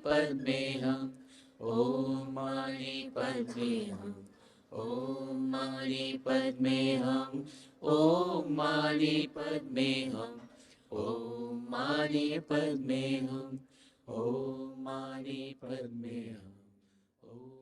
Padmeham, Om Mani Padmeham, Om Mani Padmeham, Om Mani Padmeham, Om Mani Padmeham, Om Mani Padmeham, Om.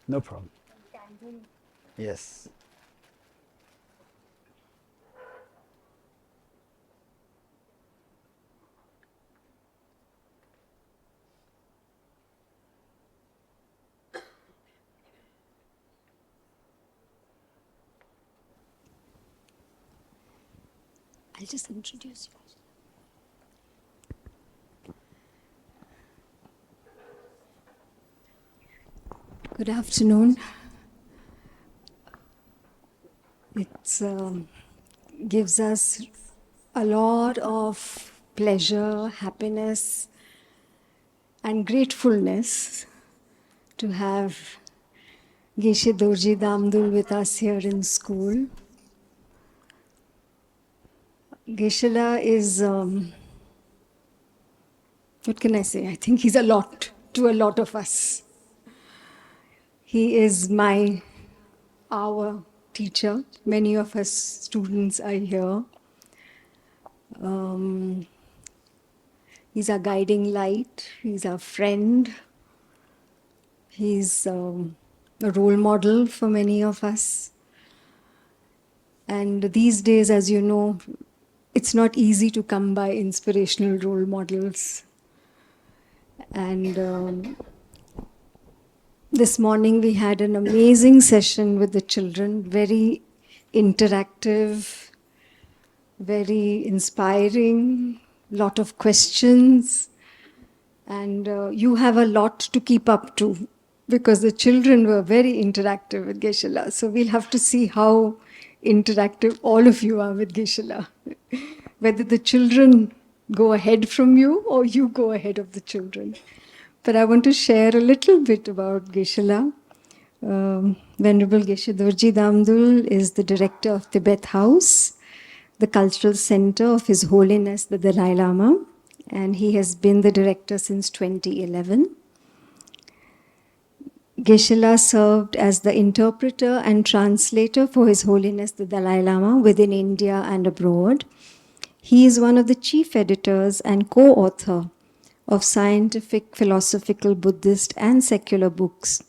No problem. Yes. I'll just introduce you. Good afternoon. It gives us a lot of pleasure, happiness, and gratefulness to have Geshe Dorji Damdul with us here in school. Geshe is, what can I say? I think he's a lot to a lot of us. He is our teacher. Many of us students are here. He's our guiding light. He's our friend. He's a role model for many of us. And these days, as you know, it's not easy to come by inspirational role models. And this morning we had an amazing session with the children, very interactive, very inspiring, lot of questions. And you have a lot to keep up to because the children were very interactive with Geshe. So we'll have to see how interactive all of you are with Geshe. Whether the children go ahead from you or you go ahead of the children. But I want to share a little bit about Geshe. Venerable Geshe Dorji Damdul is the Director of Tibet House, the cultural center of His Holiness the Dalai Lama, and he has been the director since 2011. Geshe served as the interpreter and translator for His Holiness the Dalai Lama within India and abroad. He is one of the chief editors and co-author of scientific, philosophical, Buddhist and secular books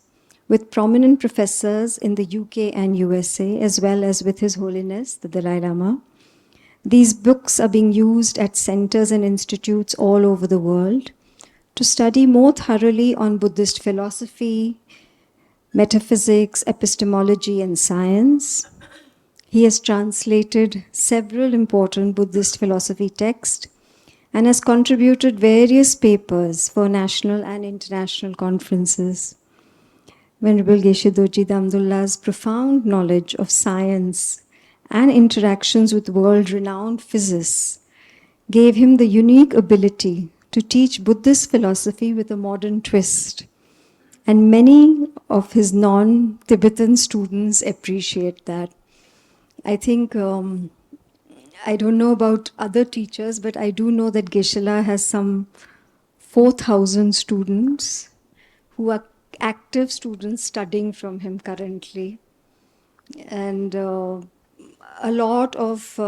with prominent professors in the UK and USA, as well as with His Holiness the Dalai Lama. These books are being used at centers and institutes all over the world to study more thoroughly on Buddhist philosophy, metaphysics, epistemology, and science. He has translated several important Buddhist philosophy texts and has contributed various papers for national and international conferences. Venerable Geshe Dorji Damdul's profound knowledge of science and interactions with world-renowned physicists gave him the unique ability to teach Buddhist philosophy with a modern twist. And many of his non-Tibetan students appreciate that. I think, I don't know about other teachers, but I do know that Geshe has some 4,000 students who are active students studying from him currently. And a lot of,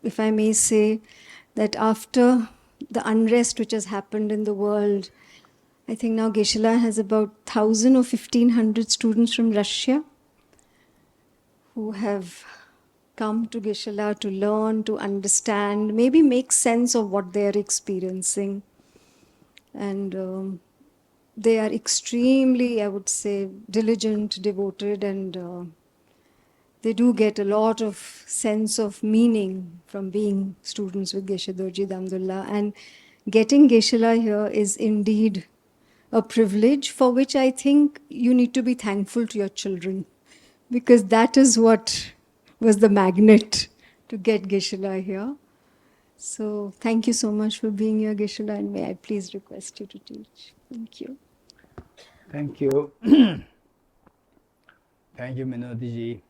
if I may say, that after the unrest which has happened in the world, I think now Geshe has about 1,000 or 1,500 students from Russia who have come to Geshe to learn, to understand, maybe make sense of what they're experiencing. And they are extremely, I would say, diligent, devoted, and they do get a lot of sense of meaning from being students with Geshe Dorji Damdul. And getting Geshe here is indeed a privilege for which I think you need to be thankful to your children, because that is what was the magnet to get Geshe here. So thank you so much for being here, Geshe, and may I please request you to teach. Thank you. Thank you. Thank you, Minodiji.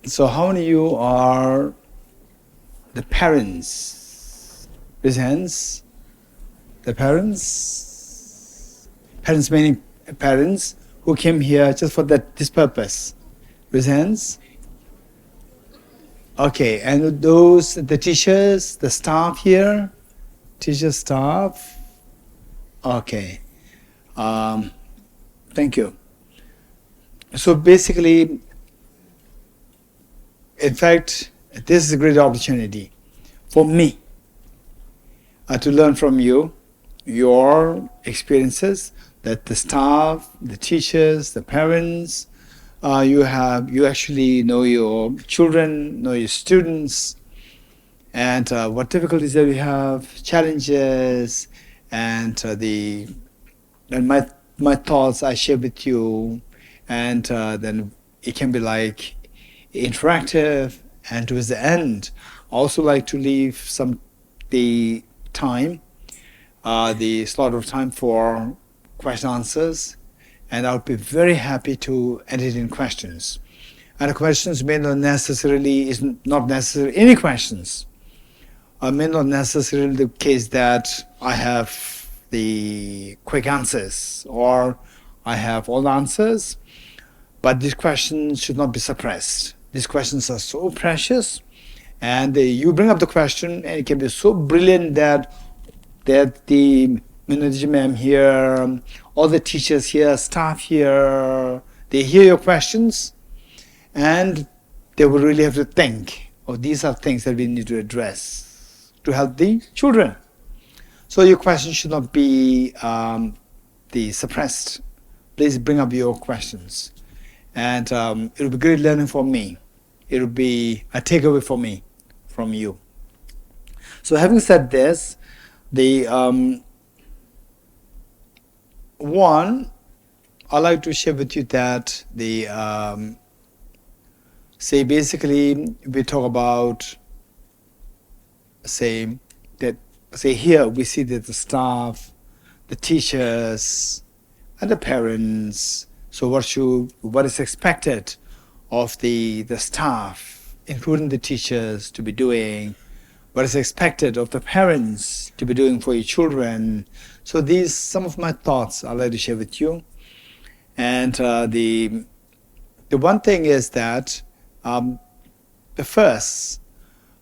So how many of you are the parents? Raise hands. The parents? Parents meaning parents who came here just for this purpose. Raise hands. Okay, and those, the teachers, the staff here, teacher staff. Okay, thank you. So basically, in fact, this is a great opportunity for me to learn from you, your experiences, that the staff, the teachers, the parents, you actually know your children, know your students, and what difficulties that we have, challenges, and my thoughts I share with you, and then it can be like interactive, and towards the end, also like to leave the slot of time for question answers, and I would be very happy to entertain questions. And the questions may not necessarily any questions. May not necessarily the case that I have the quick answers or I have all the answers, but these questions should not be suppressed. These questions are so precious, and you bring up the question, and it can be so brilliant that the Minodiji ma'am here, all the teachers here, staff here, they hear your questions, and they will really have to think, oh, these are things that we need to address to help the children. So your question should not be suppressed. Please bring up your questions, and it will be great learning for me. It will be a takeaway for me from you. So having said this, the one, I'd like to share with you that basically we talk about here we see that the staff, the teachers, and the parents. So what is expected of the staff, including the teachers, to be doing? What is expected of the parents to be doing for your children? So these some of my thoughts I'd like to share with you. And the one thing is that the first,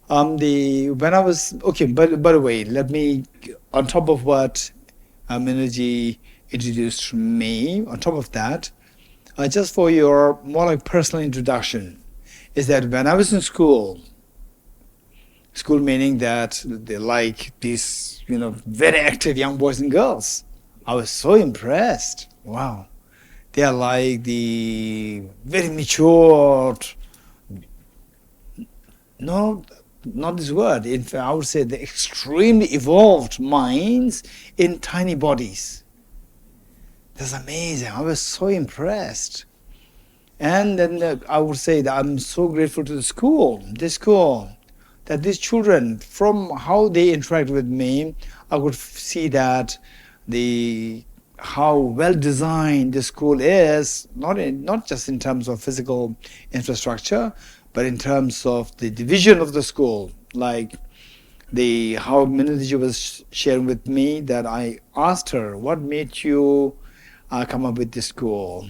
when I was by the way, let me, on top of what Minodiji introduced me, on top of that, just for your more like personal introduction, is that when I was in school meaning that they like these, very active young boys and girls. I was so impressed. Wow. They are like the very matured, no, not this word. In fact, I would say the extremely evolved minds in tiny bodies. That's amazing. I was so impressed. And then I would say that I'm so grateful to this school, that these children, from how they interact with me, I could see that how well designed the school is, not just in terms of physical infrastructure, but in terms of the division of the school. Like how Minodiji was sharing with me, that I asked her, what made you come up with this school?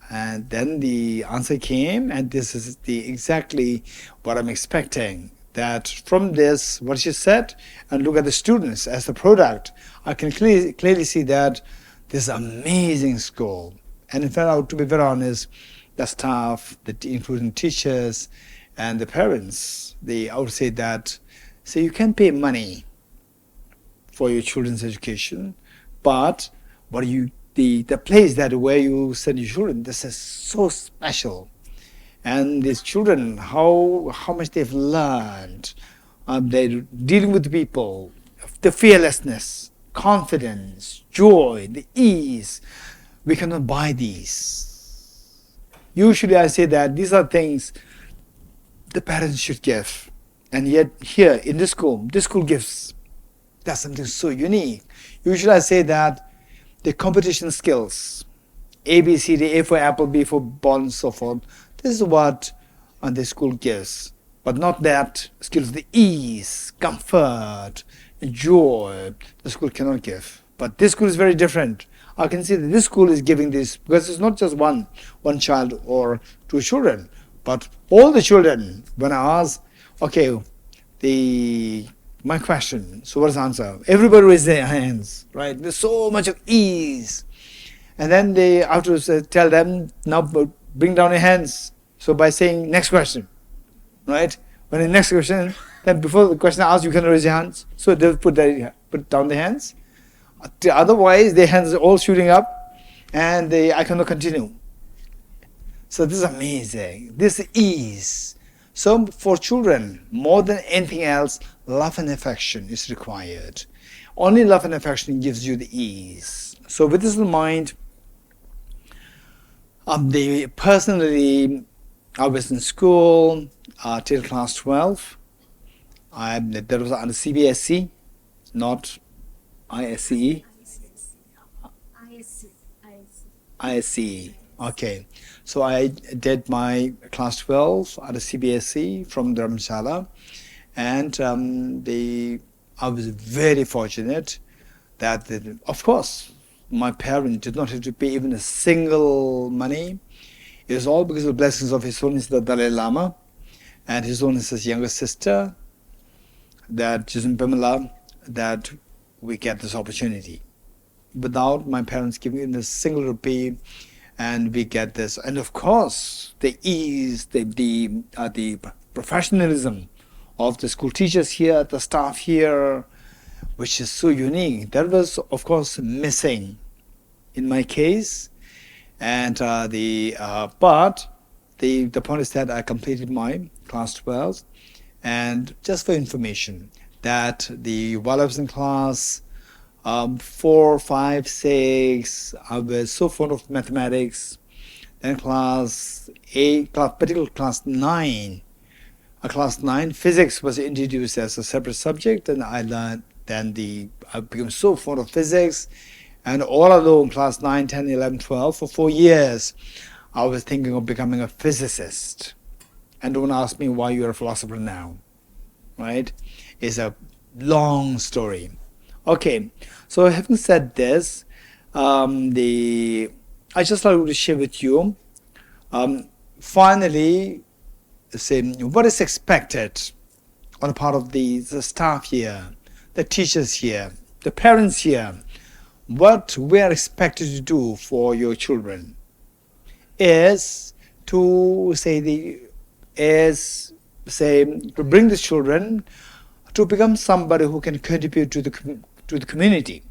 And then the answer came, and this is exactly what I'm expecting. That from this, what she said, and look at the students as the product, I can clearly see that this is an amazing school. And in fact, to be very honest, the staff, including teachers and the parents, I would say that, you can pay money for your children's education, but the place that where you send your children, this is so special. And these children, how much they've learned, they're dealing with people, the fearlessness, confidence, joy, the ease. We cannot buy these. Usually I say that these are things the parents should give. And yet here in this school gives. That's something so unique. Usually I say that the competition skills, A, B, C, D, A for apple, B for ball, and so forth, this is what the school gives. But not that skills, the ease, comfort, joy, the school cannot give. But this school is very different. I can see that this school is giving this, because it's not just one child or two children, but all the children. When I ask, okay, my question, so what's the answer? Everybody raise their hands, right? There's so much of ease. And then I have to tell them, now bring down your hands. So by saying next question, right? When the next question, then before the question asked, you can raise your hands. So they'll put down their hands. Otherwise, their hands are all shooting up, and I cannot continue. So this is amazing. This ease. So for children, more than anything else, love and affection is required. Only love and affection gives you the ease. So with this in mind, personally, I was in school till class 12. That was under CBSE, not ISCE. ISCE. Okay. So I did my class 12 at the CBSE from Dharamshala, and I was very fortunate that, of course, my parents did not have to pay even a single money. It was all because of the blessings of His Holiness the Dalai Lama and His Holiness's younger sister, that Jism Pamela, that we get this opportunity. Without my parents giving in a single rupee, and we get this. And of course, the ease, the professionalism of the school teachers here, the staff here, which is so unique. That was, of course, missing in my case. And but the point is that I completed my class 12. And just for information, that while I was in class 4, 5, 6, I was so fond of mathematics. Then class 8, particularly class 9, physics was introduced as a separate subject, and I learned. I became so fond of physics, and all along class 9, 10, 11, 12, for 4 years, I was thinking of becoming a physicist. And don't ask me why you're a philosopher now, right? It's a long story. Okay, so having said this, I just like to share with you, finally, say what is expected on the part of the staff here, the teachers here, the parents here. What we are expected to do for your children is to bring the children to become somebody who can contribute to the community.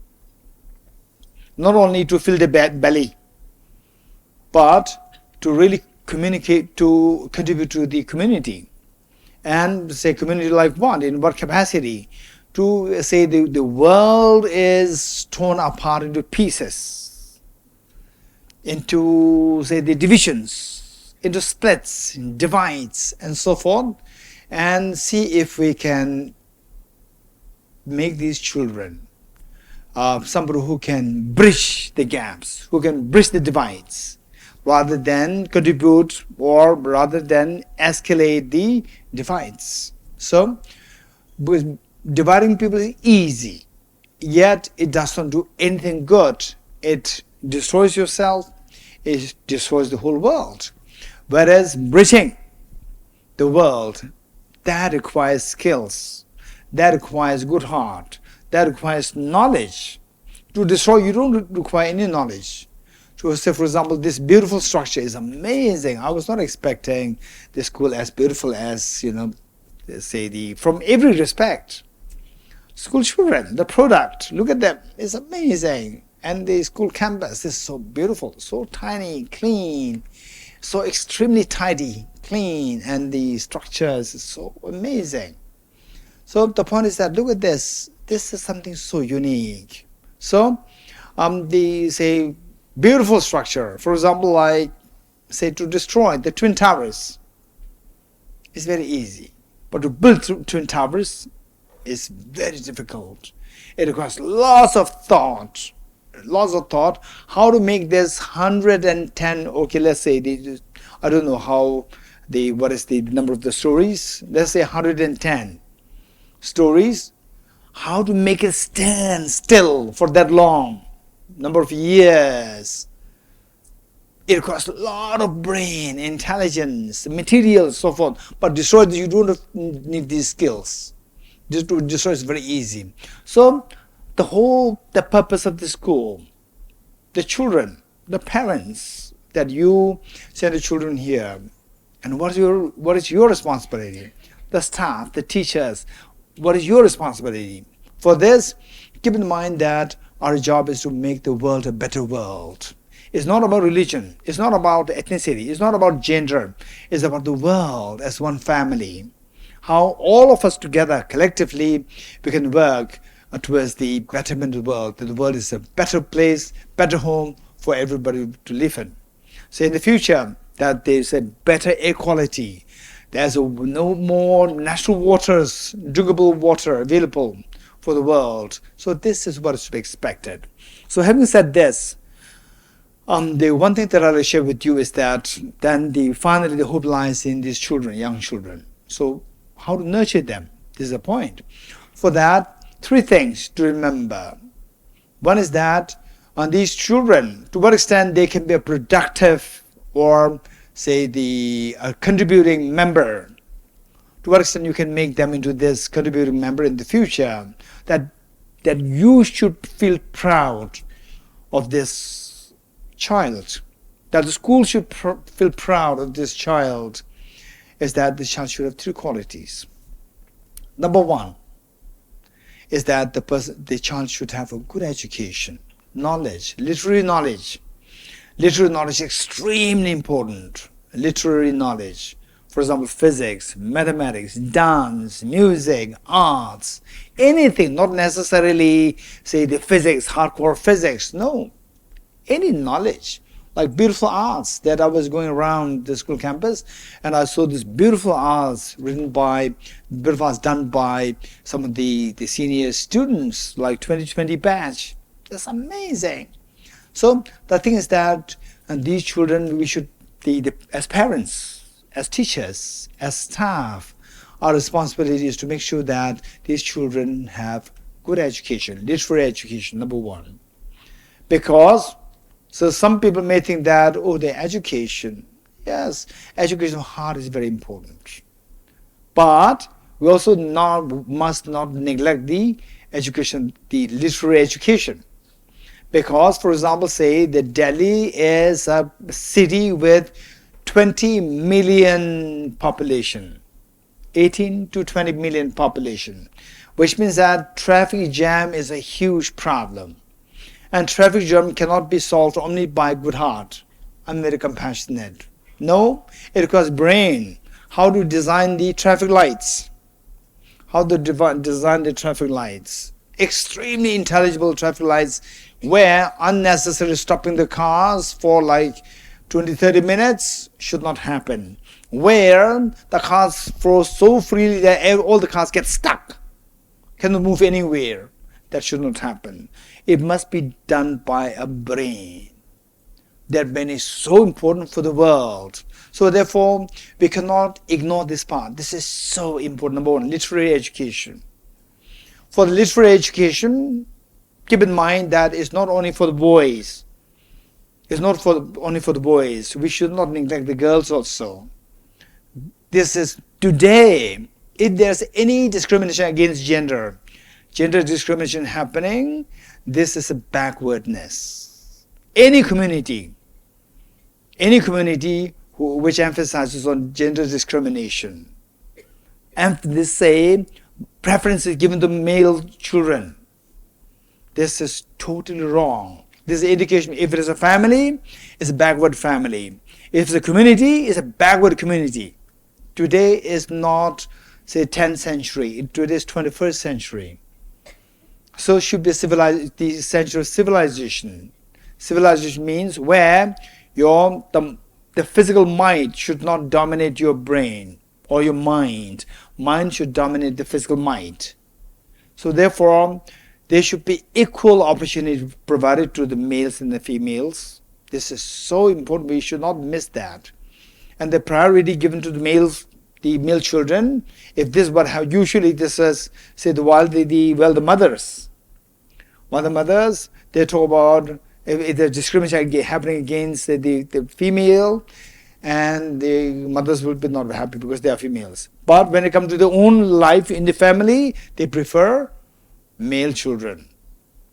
Not only to fill the belly, but to really contribute to the community. And community like what? In what capacity? To the world is torn apart into pieces, into the divisions, into splits, divides, and so forth, and see if we can make these children somebody who can bridge the gaps, who can bridge the divides, rather than contribute or rather than escalate the divides. So, dividing people is easy, yet it does not do anything good. It destroys yourself, it destroys the whole world. Whereas bridging the world, that requires skills, that requires good heart, that requires knowledge. To destroy, you don't require any knowledge. To say, for example, this beautiful structure is amazing. I was not expecting the school as beautiful as, say from every respect. School children, the product, look at them, it's amazing. And the school campus is so beautiful, so tiny, clean, so extremely tidy, clean, and the structures is so amazing. So the point is that look at this. This is something so unique. So the say beautiful structure, for example, like say to destroy the twin towers is very easy, but to build twin towers is very difficult. It requires lots of thought, how to make this 110, okay, let's say I don't know what is the number of the stories, let's say 110 stories, how to make it stand still for that long number of years. It requires a lot of brain, intelligence, materials, so forth. But destroy, you don't need these skills. Just to destroy is very easy. So the purpose of the school, the children, the parents, that you send the children here, and what is your responsibility? The staff, the teachers, what is your responsibility? For this, keep in mind that our job is to make the world a better world. It's not about religion, it's not about ethnicity, it's not about gender, it's about the world as one family. How all of us together, collectively, we can work towards the betterment of the world, that the world is a better place, better home for everybody to live in. So in the future, that there's a better air quality, there's no more natural waters, drinkable water available for the world. So this is what is to be expected. So having said this, the one thing that I'll share with you is that then finally the hope lies in these children, young children. So how to nurture them? This is the point. For that, 3 things to remember. One is that on these children, to what extent they can be a productive or say a contributing member. To what extent you can make them into this contributing member in the future. That you should feel proud of this child, that the school should feel proud of this child, is that the child should have 3 qualities. Number 1 is that the child should have a good education, knowledge, literary knowledge. Literary knowledge is extremely important. Literary knowledge, for example, physics, mathematics, dance, music, arts, anything, not necessarily say the physics, hardcore physics, no. Any knowledge, like beautiful arts, that I was going around the school campus and I saw this beautiful arts done by some of the senior students, like 2020 batch. That's amazing. So the thing is that these children, we should, as parents, as teachers, as staff, our responsibility is to make sure that these children have good education, literary education, number 1. Because so some people may think that, the education, yes, education of heart is very important. But we also must not neglect the education, the literary education. Because, for example, say that Delhi is a city with 20 million population, 18 to 20 million population, which means that traffic jam is a huge problem. And traffic jam cannot be solved only by good heart. I'm very compassionate. No, it requires brain. How to design the traffic lights. How to design the traffic lights. Extremely intelligible traffic lights where unnecessary stopping the cars for like 20-30 minutes should not happen. Where the cars flow so freely that all the cars get stuck, cannot move anywhere. That should not happen. It must be done by a brain. That brain is so important for the world. So therefore, we cannot ignore this part. This is so important. Number 1, literary education. For the literary education, keep in mind that it's not only for the boys. It's not only for the boys. We should not neglect the girls also. This is today, if there's any discrimination against gender discrimination happening, this is a backwardness. Any community, any community which emphasizes on gender discrimination, and they say preference is given to male children. This is totally wrong. This is education. If it is a family, it's a backward family. If it's a community, it's a backward community. Today is not, say, 10th century. Today is 21st century. So should be civilized, the essential civilization. Civilization means where the physical might should not dominate your brain or your mind. Mind should dominate the physical might. So therefore, there should be equal opportunity provided to the males and the females. This is so important. We should not miss that. And the priority given to the male children. If this is what how usually this is, say the mothers. While the mothers, they talk about if there's discrimination happening against the female, and the mothers will be not happy because they are females. But when it comes to their own life in the family, they prefer male children.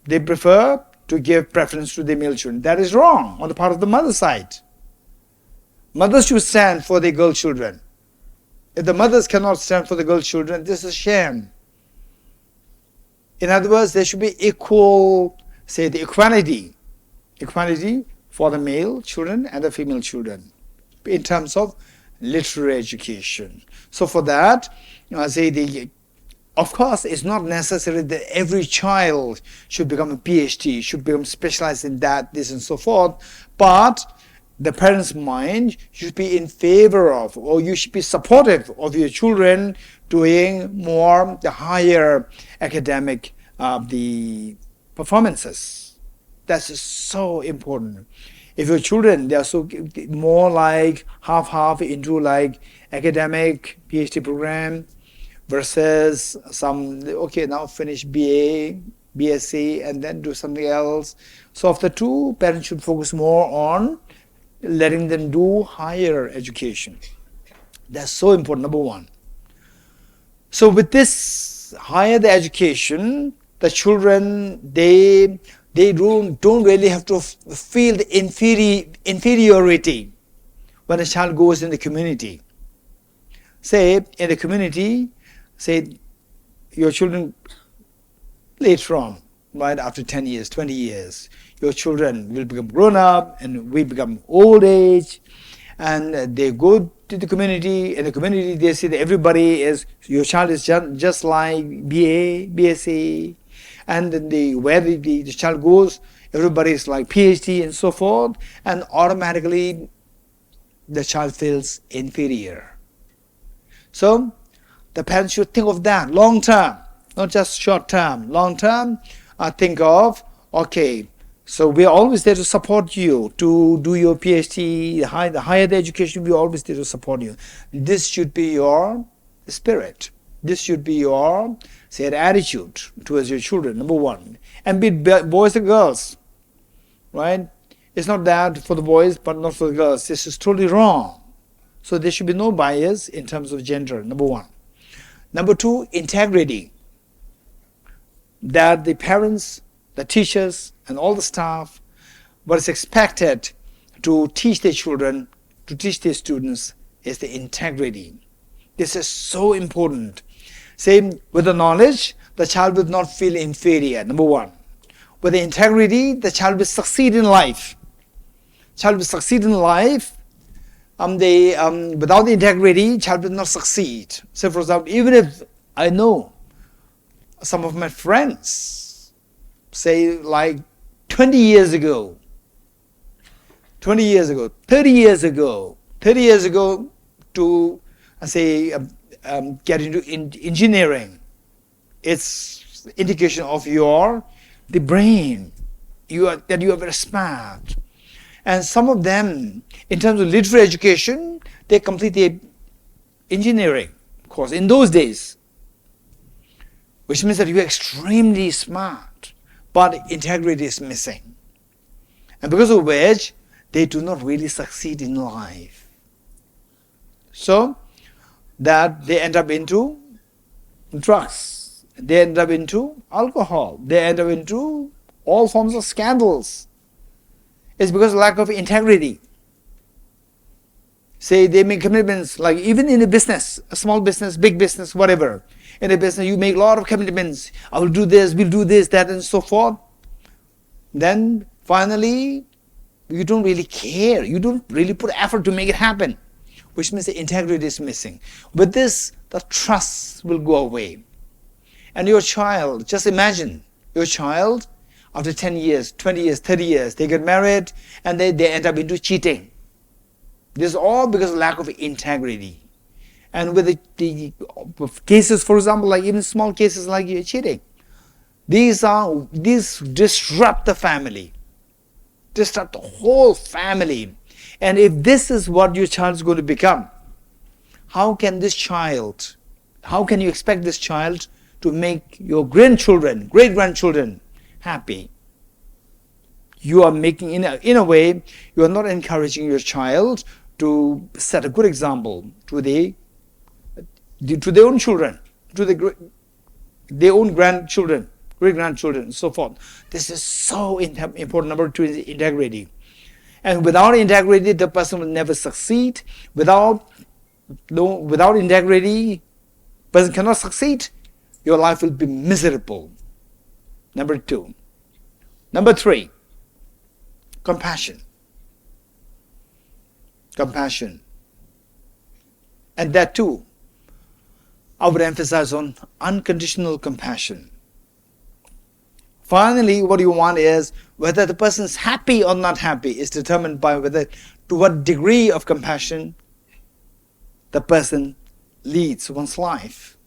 They prefer to give preference to the male children. That is wrong on the part of the mother side. Mothers should stand for the girl children. If the mothers cannot stand for the girl children, this is a shame. In other words, there should be equal, say the equality for the male children and the female children in terms of literary education. So for that, of course, it's not necessary that every child should become a PhD, should become specialized in that, this and so forth, but the parent's mind should be in favor of, or you should be supportive of your children doing more the higher academic the performances. That's so important. If your children, they are so more like half into like academic PhD program versus some, okay, now finish BA, BSc, and then do something else. So of the two, parents should focus more on letting them do higher education. That's so important, number one. So with this higher the education, the children, they don't really have to feel the inferiority when a child goes in the community. Say, in the community, say, your children later on, right, after 10 years, 20 years, your children will become grown up and we become old age, and they go to the community. In the community, they see that everybody is, your child is just like BA, BSc, and then where the child goes, everybody is like PhD and so forth, and automatically the child feels inferior. So the parents should think of that long term, not just short term. Long term, think of, okay, so we are always there to support you to do your PhD, the higher the education, we are always there to support you. This should be your spirit. This should be your, say, attitude towards your children, number one. And be it boys and girls, right? It's not that for the boys, but not for the girls. This is totally wrong. So there should be no bias in terms of gender, number one. Number two, integrity. That the parents, the teachers, and all the staff, what is expected to teach their children, to teach their students, is the integrity. This is so important. Same with the knowledge, the child will not feel inferior, number one. With the integrity, the child will succeed in life. Child will succeed in life. Without the integrity, child will not succeed. So for example, even if I know some of my friends, say like 20 years ago, 30 years ago, to say get into engineering, it's indication of the brain. That you are very smart. And some of them, in terms of literary education, they complete the engineering course in those days, which means that you are extremely smart, but integrity is missing. And because of which, they do not really succeed in life. So, that they end up into drugs, they end up into alcohol, they end up into all forms of scandals. It's because of lack of integrity. Say they make commitments, like even in a business, a small business, big business, whatever. In a business, you make a lot of commitments. I will do this, we'll do this, that, and so forth. Then finally, you don't really care. You don't really put effort to make it happen, which means the integrity is missing. With this, the trust will go away. And your child, just imagine, your child, after 10 years, 20 years, 30 years, they get married and they end up into cheating. This is all because of lack of integrity. And with the cases, for example, like even small cases like cheating, these disrupt the family, disrupt the whole family. And if this is what your child is going to become, how can you expect this child to make your grandchildren, great-grandchildren happy? You are making, in a way, you are not encouraging your child to set a good example to their own children, to their own grandchildren, great-grandchildren, and so forth. This is so important. Number 2 is integrity. And without integrity, the person will never succeed. Without integrity, person cannot succeed. Your life will be miserable. Number 2. Number 3, compassion. Compassion. And that too, I would emphasize on unconditional compassion. Finally, what you want is whether the person is happy or not happy is determined by to what degree of compassion the person leads one's life.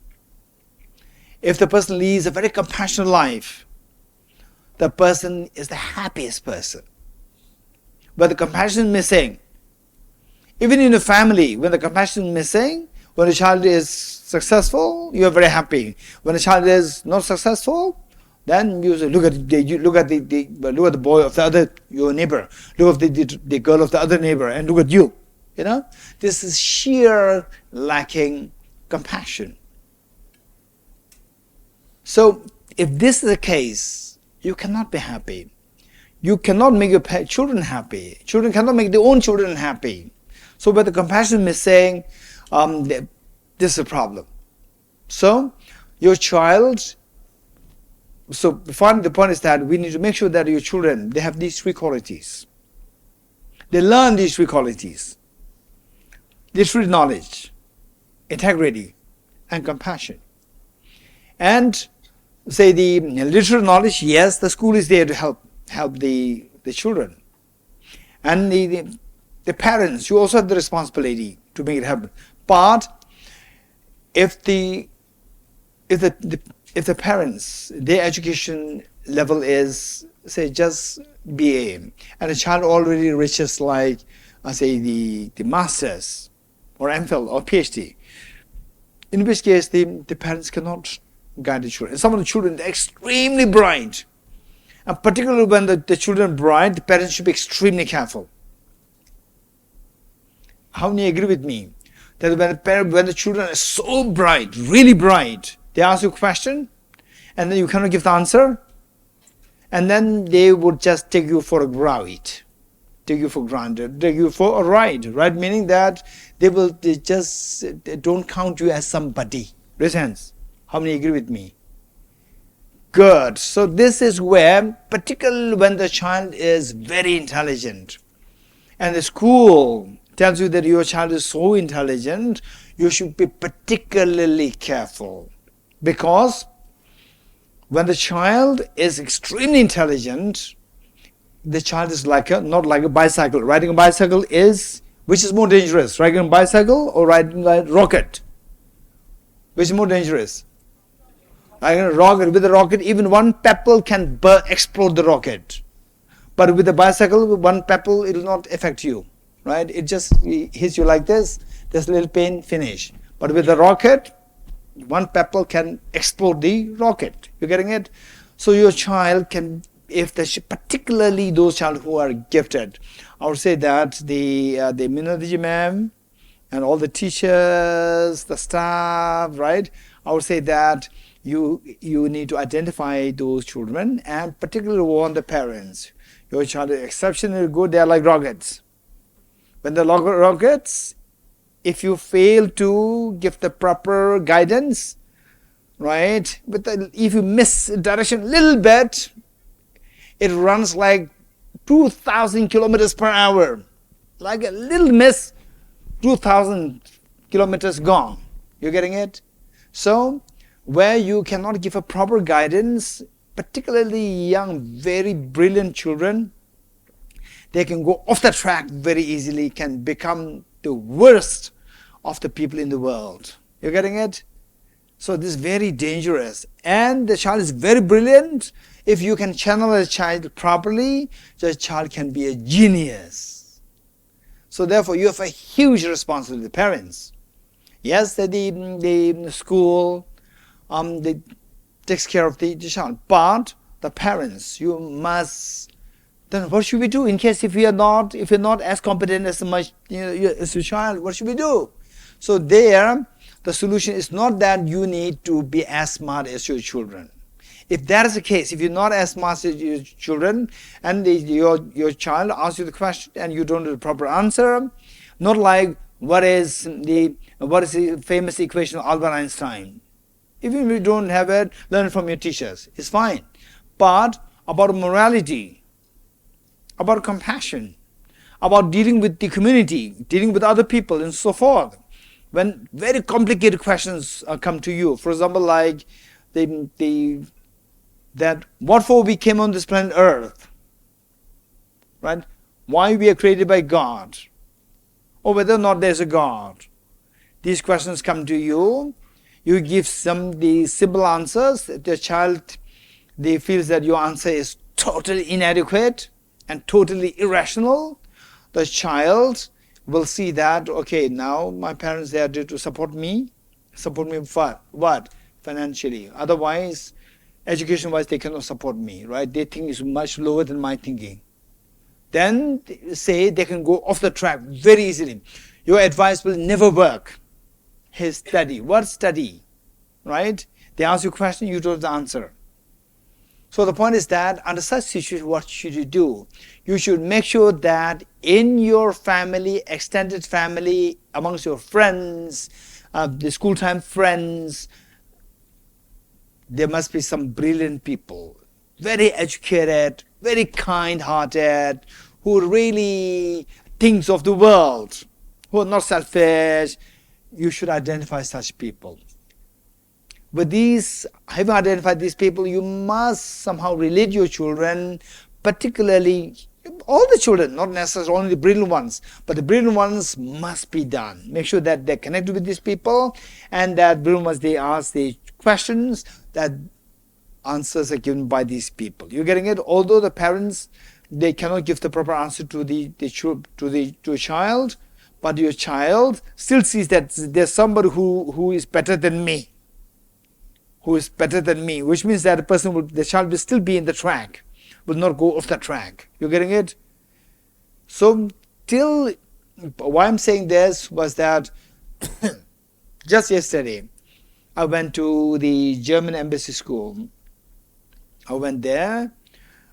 If the person leads a very compassionate life, the person is the happiest person. But the compassion is missing. Even in a family, when the compassion is missing, when a child is successful, you are very happy. When a child is not successful, then you say, look at the boy of the other, your neighbor. Look at the girl of the other neighbor, and look at you. This is sheer lacking compassion. So, if this is the case, you cannot be happy. You cannot make your children happy. Children cannot make their own children happy. So, but the compassion is saying, this is a problem. So, your child. So, finally, the point is that we need to make sure that your children, they have these 3 qualities. They learn these 3 qualities. Literary knowledge, integrity, and compassion. And say the literary knowledge, yes, the school is there to help the children. And the parents, you also have the responsibility to make it happen. But if the parents, their education level is, say, just BA, and a child already reaches like, say, the masters or MPhil or PhD, in which case the parents cannot guide the children. And some of the children are extremely bright, and particularly when the children are bright, the parents should be extremely careful. How many agree with me that when the children are so bright, really bright, they ask you a question, and then you cannot give the answer, and then they would just take you for a ride, take you for granted, take you for a ride. Right, meaning that they don't count you as somebody. Raise hands. How many agree with me? Good. So this is where, particularly when the child is very intelligent, and the school tells you that your child is so intelligent, you should be particularly careful. Because when the child is extremely intelligent, the child is not like a bicycle. Riding a bicycle which is more dangerous? Riding a bicycle or riding a rocket? Which is more dangerous? Riding a rocket. With a rocket, even one pebble can explode the rocket. But with a bicycle, one pebble, it will not affect you. Right? It just hits you like this. There's a little pain, finish. But with a rocket, one pebble can explode the rocket. You're getting it? So your child can, particularly those child who are gifted, I would say that the Minadiji ma'am and all the teachers, the staff, right? I would say that you need to identify those children and particularly warn the parents. Your child is exceptionally good. They are like rockets. When the rockets, if you fail to give the proper guidance, right, if you miss direction a little bit, it runs like 2,000 kilometers per hour. Like a little miss, 2,000 kilometers gone. You're getting it? So, where you cannot give a proper guidance, particularly young, very brilliant children, they can go off the track very easily, can become the worst of the people in the world. You're getting it? So this is very dangerous. And the child is very brilliant. If you can channel a child properly, the child can be a genius. So therefore you have a huge responsibility, parents. Yes, the school they takes care of the child, but the parents, you must. Then what should we do in case if you're not as competent as much as your child? What should we do? So there, the solution is not that you need to be as smart as your children. If that is the case, if you're not as smart as your children, and your child asks you the question and you don't know the proper answer, not like what is the famous equation of Albert Einstein. Even if you don't have it, learn from your teachers. It's fine. But about morality, about compassion, about dealing with the community, dealing with other people, and so forth. When very complicated questions come to you, for example, like that what for we came on this planet Earth, right? Why we are created by God, or whether or not there's a God. These questions come to you. You give the simple answers. The child, they feels that your answer is totally inadequate and totally irrational. The child will see that, okay, now my parents, they are there to support me for what? Financially. Otherwise, education-wise, they cannot support me, right? They think it's much lower than my thinking. Then, say, they can go off the track very easily. Your advice will never work. Hey, study. What study? Right? They ask you a question, you don't have the answer. So the point is that under such situation, what should you do? You should make sure that in your family, extended family, amongst your friends, the school time friends, there must be some brilliant people, very educated, very kind-hearted, who really thinks of the world, who are not selfish. You should identify such people. With these, having identified these people, you must somehow relate your children, particularly all the children, not necessarily only the brilliant ones, but the brilliant ones must be done. Make sure that they're connected with these people, and that brilliant ones, they ask the questions, that answers are given by these people. You're getting it? Although the parents, they cannot give the proper answer to a child, but your child still sees that there's somebody who is better than me. Which means that the child will still be in the track, will not go off the track. You're getting it? So, why I'm saying this was that just yesterday, I went to the German embassy school. I went there,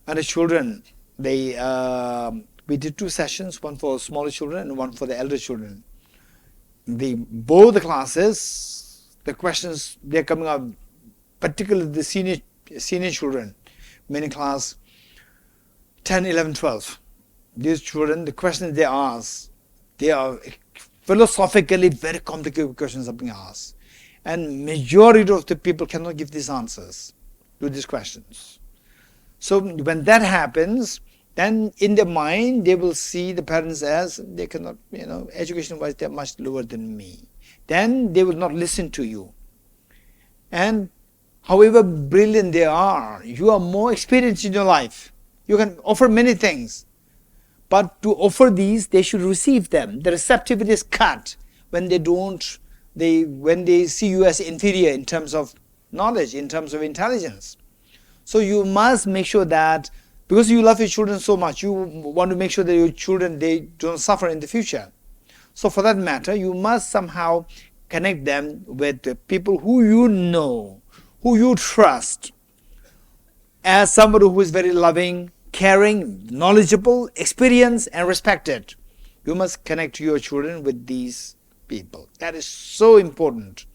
and the children, we did 2 sessions, one for smaller children and one for the elder children. Both the classes, the questions, they're coming up, particularly the senior children, meaning class 10, 11, 12. These children, the questions they ask, they are philosophically very complicated questions are being asked. And majority of the people cannot give these answers to these questions. So when that happens, then in their mind, they will see the parents as they cannot, education-wise, they're much lower than me. Then they will not listen to you. And however brilliant they are, you are more experienced in your life. You can offer many things. But to offer these, they should receive them. The receptivity is cut when when they see you as inferior in terms of knowledge, in terms of intelligence. So you must make sure that, because you love your children so much, you want to make sure that your children, they don't suffer in the future. So for that matter, you must somehow connect them with the people who you know, who you trust, as somebody who is very loving, caring, knowledgeable, experienced, and respected. You must connect your children with these people. That is so important.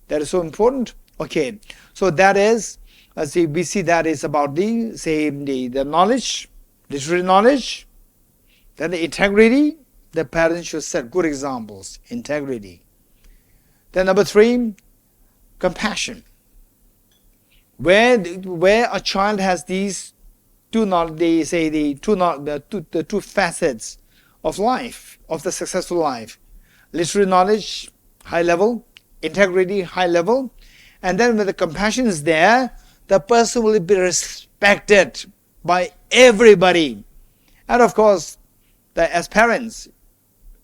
That is so important. Okay, so that is, see, we see that is about the, say, the knowledge, literary knowledge, then the integrity. The parents should set good examples, integrity. Then number 3, compassion. Where a child has these two, they say the two facets of life, of the successful life: literary knowledge, high level; integrity, high level. And then when the compassion is there, the person will be respected by everybody. And of course, as parents,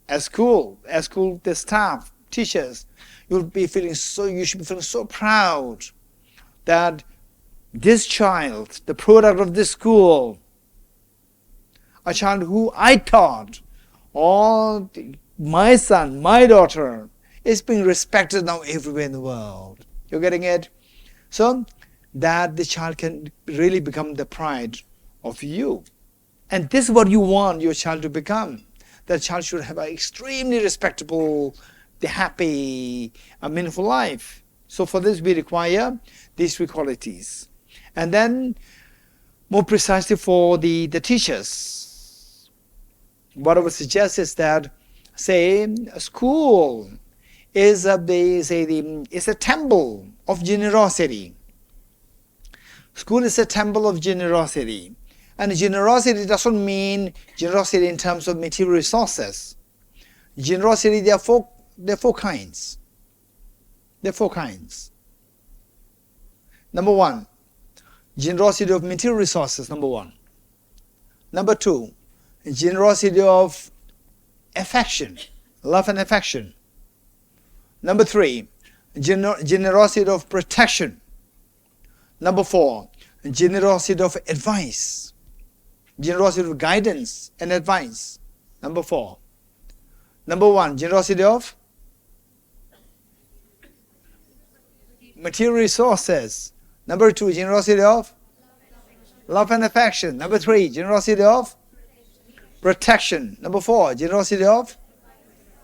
as school, the staff, teachers, you should be feeling so proud that this child, the product of this school, a child who I taught, or my son, my daughter, is being respected now everywhere in the world. You're getting it? So that the child can really become the pride of you. And this is what you want your child to become. That child should have an extremely respectable, the happy, a meaningful life. So for this we require these 3 qualities. And then more precisely for the teachers, what I would suggest is that, say, a school is a temple of generosity. School is a temple of generosity. And generosity doesn't mean generosity in terms of material resources. Generosity, there are four kinds. There are 4 kinds. Number 1, generosity of material resources, number 1. Number 2, generosity of affection, love and affection. Number 3, generosity of protection. Number 4, generosity of advice. Generosity of guidance and advice. Number 4. Number 1, generosity of material resources. Number 2, generosity of love and affection. Number 3, generosity of protection. Number 4, generosity of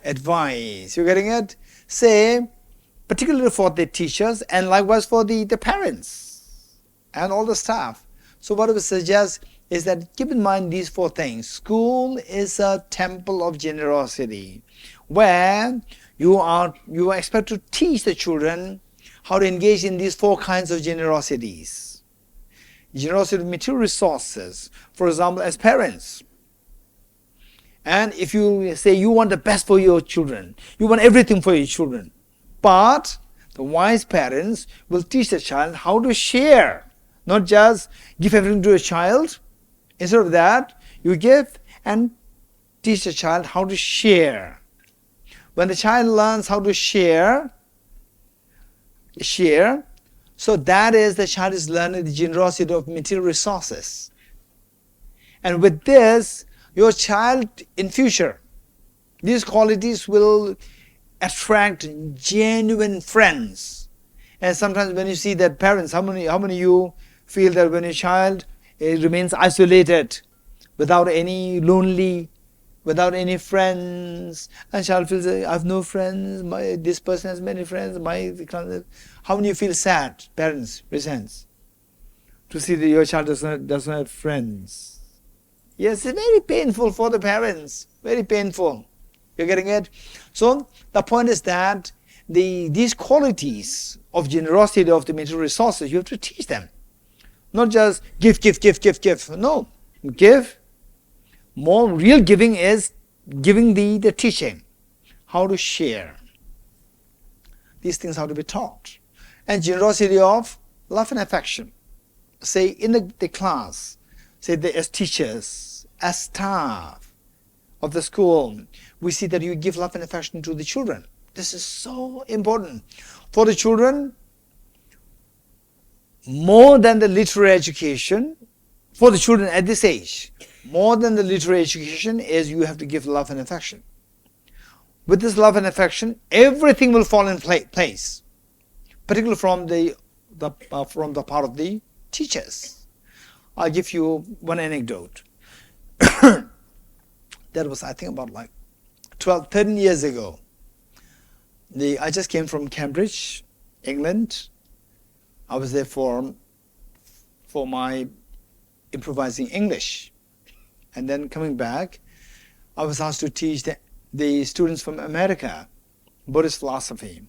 advice. You're getting it? Say, particularly for the teachers and likewise for the parents and all the staff. So what I would suggest is that keep in mind these 4 things. School is a temple of generosity where you are expected to teach the children how to engage in these 4 kinds of generosities. Generosity of material resources, for example, as parents. And if you say you want the best for your children, you want everything for your children, but the wise parents will teach the child how to share, not just give everything to a child. Instead of that, you give and teach the child how to share. When the child learns how to share, so that is, the child is learning the generosity of material resources. And with this, your child in future, these qualities will attract genuine friends. And sometimes when you see that parents, how many of you feel that when your child remains isolated, without any friends, and child feels, I have no friends, this person has many friends, how many of you feel sad, parents, raise hands, to see that your child doesn't have friends? Yes, it's very painful for the parents, very painful. You're getting it? So the point is that these qualities of generosity of the material resources, you have to teach them. Not just give. No, give. More real giving is giving the teaching, how to share. These things have to be taught. And generosity of love and affection. Say in the class, say as teachers, as staff of the school, we see that you give love and affection to the children. This is so important. For the children, more than the literary education, for the children at this age, more than the literary education is you have to give love and affection. With this love and affection, everything will fall in place, particularly from the part of the teachers. I'll give you one anecdote. That was, I think, about like 12, 13 years ago. I just came from Cambridge, England. I was there for my improvising English. And then coming back, I was asked to teach the students from America Buddhist philosophy,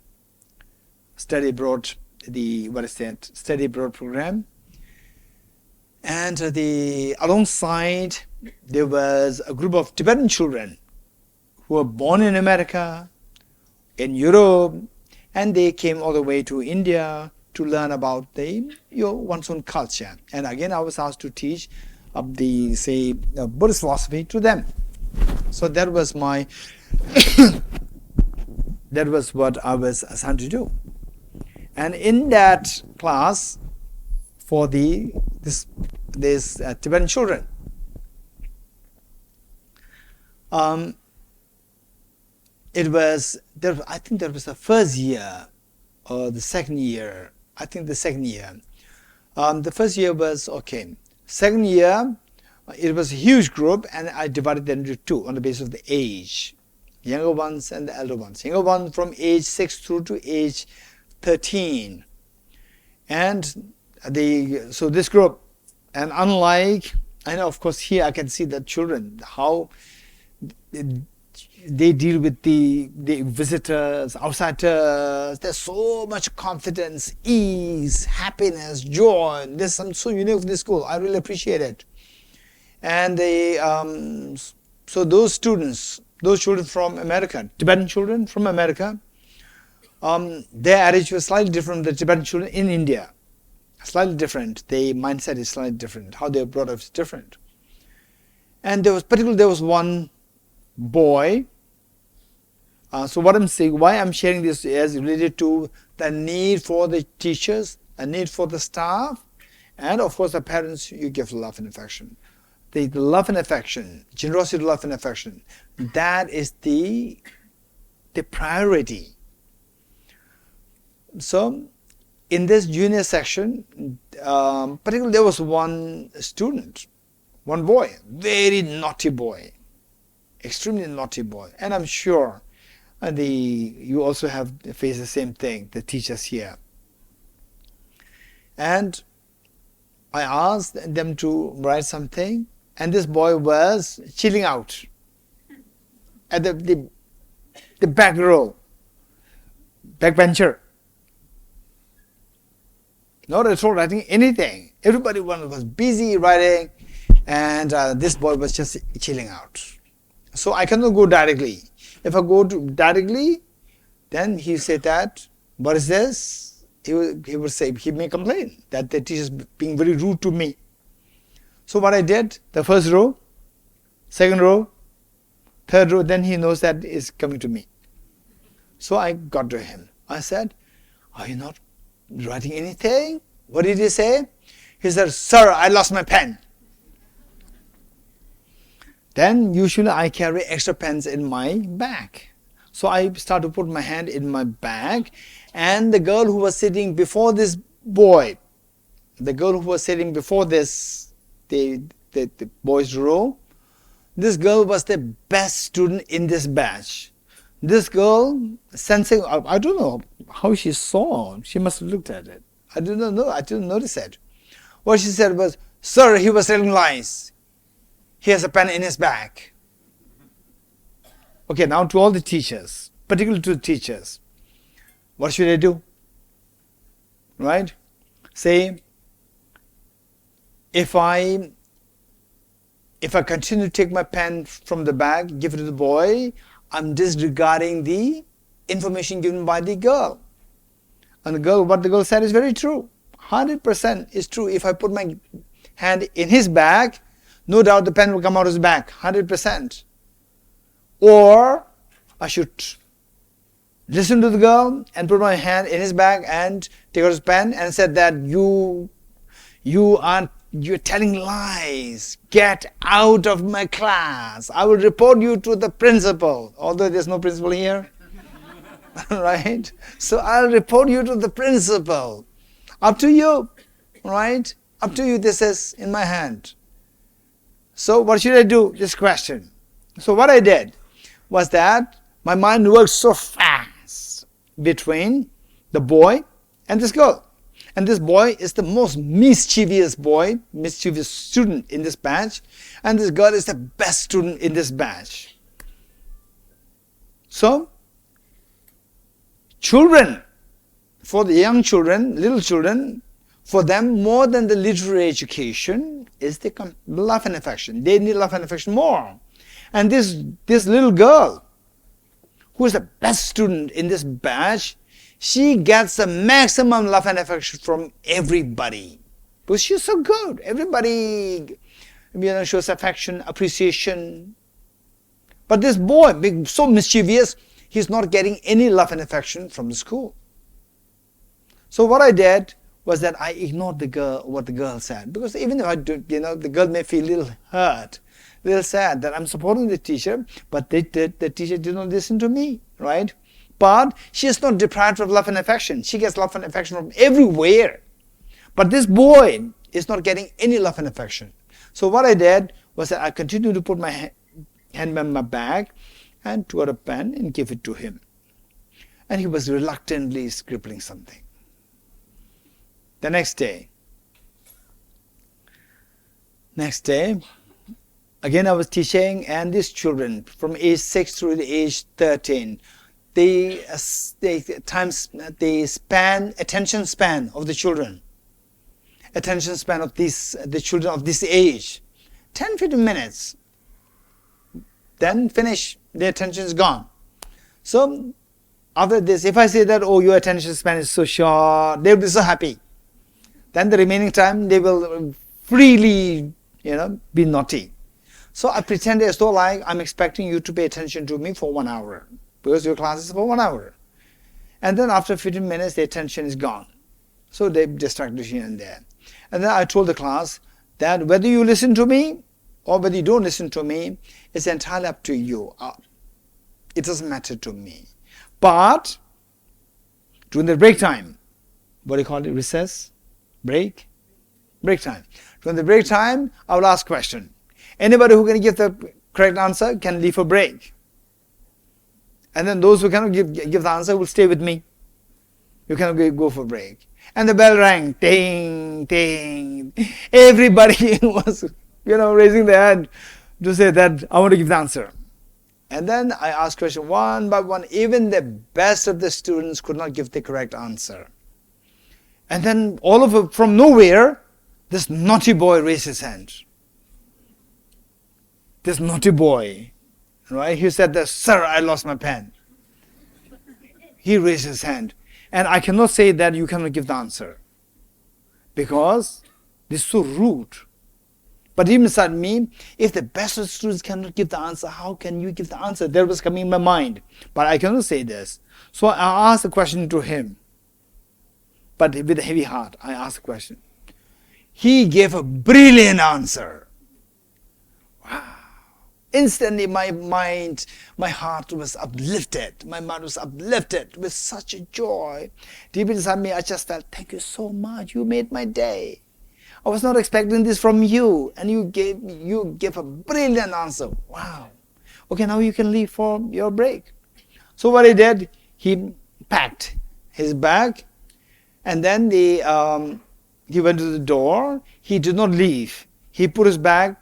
study abroad, study abroad program. And alongside, there was a group of Tibetan children who were born in America, in Europe, and they came all the way to India to learn about one's own culture. And again, I was asked to teach Buddhist philosophy to them. So that was that was what I was assigned to do. And in that class, for these Tibetan children, it was there. I think that was the first year or the second year. I think the second year. The first year was okay. Second year, it was a huge group, and I divided them into two on the basis of the age, younger ones and the elder ones. Younger ones from age 6 through to age 13, and so this group, and unlike, I know of course here I can see the children how they deal with the visitors, outsiders. There's so much confidence, ease, happiness, joy. There's something so unique of this school. I really appreciate it. And so those students, those children from America, Tibetan children from America, their attitude was slightly different from the Tibetan children in India. Slightly different. Their mindset is slightly different. How they were brought up is different. And there was one boy. So what I'm saying, why I'm sharing this is related to the need for the teachers, a need for the staff, and of course the parents. You give love and affection. The love and affection, generosity, love and affection, that is the priority. So in this junior section, particularly there was one student, one boy, very naughty boy, extremely naughty boy. And I'm sure you also have faced the same thing, the teachers here. And I asked them to write something, and this boy was chilling out at the back row, backbencher. Not at all writing anything. Everybody was busy writing, and this boy was just chilling out. So I cannot go directly. If I go directly, then he said that, what is this? He would say, he may complain that the teacher is being very rude to me. So what I did, the first row, second row, third row, then he knows that is coming to me. So I got to him. I said, are you not writing anything? What did he say? He said, sir, I lost my pen. Then usually I carry extra pens in my bag. So I start to put my hand in my bag, and the girl who was sitting before this boy, the boys' row, this girl was the best student in this batch. This girl, sensing, I don't know how she saw, she must have looked at it. I didn't know, I didn't notice it. What she said was, sir, he was telling lies. He has a pen in his bag. Okay, now to all the teachers, particularly to the teachers, what should I do? Right? Say, if I continue to take my pen from the bag, give it to the boy, I'm disregarding the information given by the girl. And what the girl said is very true. 100% is true. If I put my hand in his bag, no doubt the pen will come out of his bag. 100%. Or I should listen to the girl and put my hand in his bag and take out his pen and said that you're telling lies. Get out of my class. I will report you to the principal. Although there's no principal here. Right? So I'll report you to the principal. Up to you. Right? Up to you. This is in my hand. So what should I do? This question. So what I did was that my mind worked so fast. between the boy and this girl. And this boy is the most mischievous boy, mischievous student in this batch, and this girl is the best student in this batch. So, children, for the young children, little children, for them more than the literary education is the love and affection. They need love and affection more. And this little girl, who is the best student in this batch, she gets the maximum love and affection from everybody. Because she's so good. Everybody shows affection, appreciation. But this boy, being so mischievous, he's not getting any love and affection from the school. So what I did was that I ignored what the girl said. Because even if I do, the girl may feel a little hurt, a little sad that I'm supporting the teacher, but the teacher did not listen to me, right? But she is not deprived of love and affection. She gets love and affection from everywhere. But this boy is not getting any love and affection. So what I did was that I continued to put my hand in my bag and took out a pen and gave it to him. And he was reluctantly scribbling something. The next day, again I was teaching, and these children from age 6 to the age 13, the attention span of the children, the children of this age, 10-15 minutes, then finish, their attention is gone. So after this, if I say that, oh, your attention span is so short, they'll be so happy. Then the remaining time they will freely, be naughty. So I pretend as though like I'm expecting you to pay attention to me for 1 hour, because your class is for 1 hour. And then after 15 minutes, the attention is gone. So they distracted here and there. And then I told the class that whether you listen to me or whether you don't listen to me, it's entirely up to you. It doesn't matter to me. But during the break time, what do you call it, recess? Break time. During the break time, I will ask a question. Anybody who can give the correct answer can leave for break. And then those who cannot give the answer will stay with me. You cannot go for break. And the bell rang. Ding, ding. Everybody was, raising their hand to say that I want to give the answer. And then I asked question one by one. Even the best of the students could not give the correct answer. And then from nowhere, this naughty boy raised his hand. This naughty boy, right? He said that, sir, I lost my pen. He raised his hand. And I cannot say that you cannot give the answer, because this is so rude. But even inside me, if the best of the students cannot give the answer, how can you give the answer? That was coming in my mind. But I cannot say this. So I asked a question to him. But with a heavy heart, I asked a question. He gave a brilliant answer. Wow. Instantly my heart was uplifted. My mind was uplifted with such a joy. Deep inside me, I just felt, thank you so much. You made my day. I was not expecting this from you. And you gave a brilliant answer. Wow. Okay, now you can leave for your break. So what he did, he packed his bag. And then he went to the door. He did not leave. He put his bag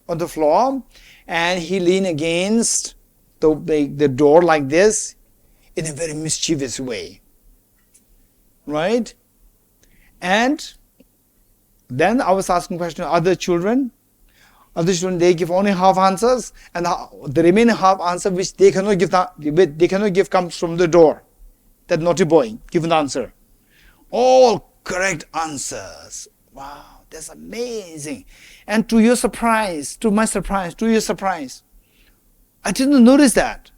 on the floor and he leaned against the door like this in a very mischievous way. Right? And then I was asking questions to other children. Other children, they give only half answers, and the remaining half answer which they cannot give comes from the door. That naughty boy, give an answer. All correct answers. Wow, that's amazing. And to your surprise, I didn't notice that.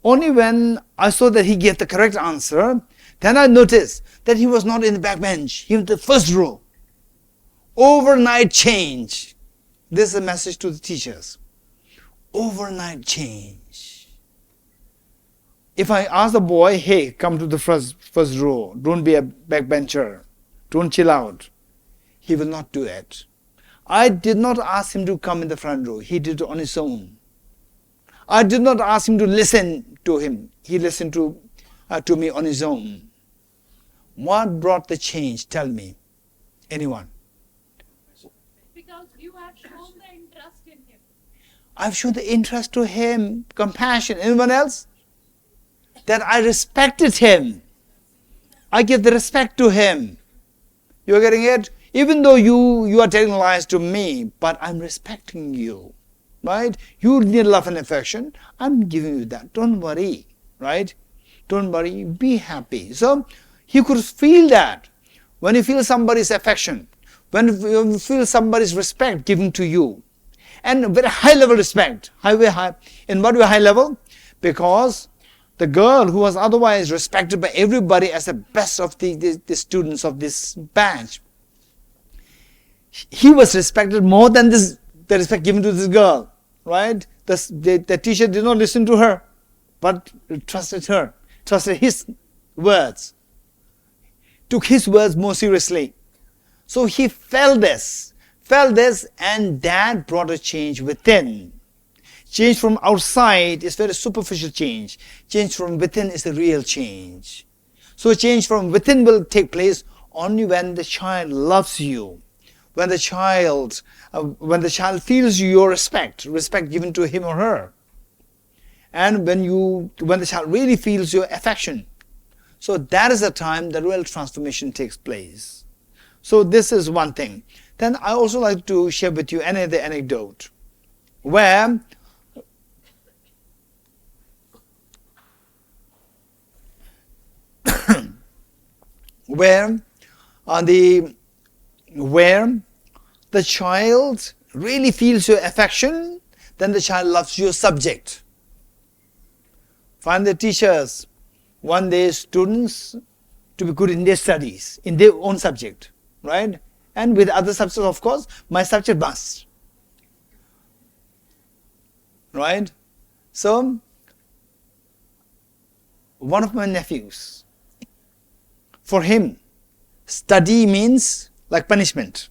Only when I saw that he gave the correct answer, then I noticed that he was not in the back bench. He was in the first row. Overnight change. This is a message to the teachers. Overnight change. If I ask the boy, hey, come to the first row, don't be a backbencher, don't chill out, he will not do it. I did not ask him to come in the front row. He did it on his own. I did not ask him to listen to him. He listened to me on his own. What brought the change? Tell me. Anyone? Because you have shown the interest in him. I've shown the interest to him, compassion. Anyone else? That I respected him. I give the respect to him. You're getting it? Even though you are telling lies to me, but I'm respecting you. Right? You need love and affection. I'm giving you that. Don't worry. Right? Don't worry. Be happy. So he could feel that. When you feel somebody's affection, when you feel somebody's respect given to you, and very high level respect. Very high. In what way high level? Because the girl who was otherwise respected by everybody as the best of the students of this batch, he was respected more than the respect given to this girl. Right? The teacher did not listen to her, but trusted her, trusted his words, took his words more seriously. So he felt this, and that brought a change within. Change from outside is very superficial change. Change from within is the real change. So change from within will take place only when the child loves you. When the child feels your respect given to him or her. And when the child really feels your affection. So that is the time the real transformation takes place. So this is one thing. Then I also like to share with you another anecdote where the child really feels your affection, then the child loves your subject. Find the teachers want their students to be good in their studies, in their own subject, right? And with other subjects, of course, my subject must. Right? So, one of my nephews, for him, study means like punishment.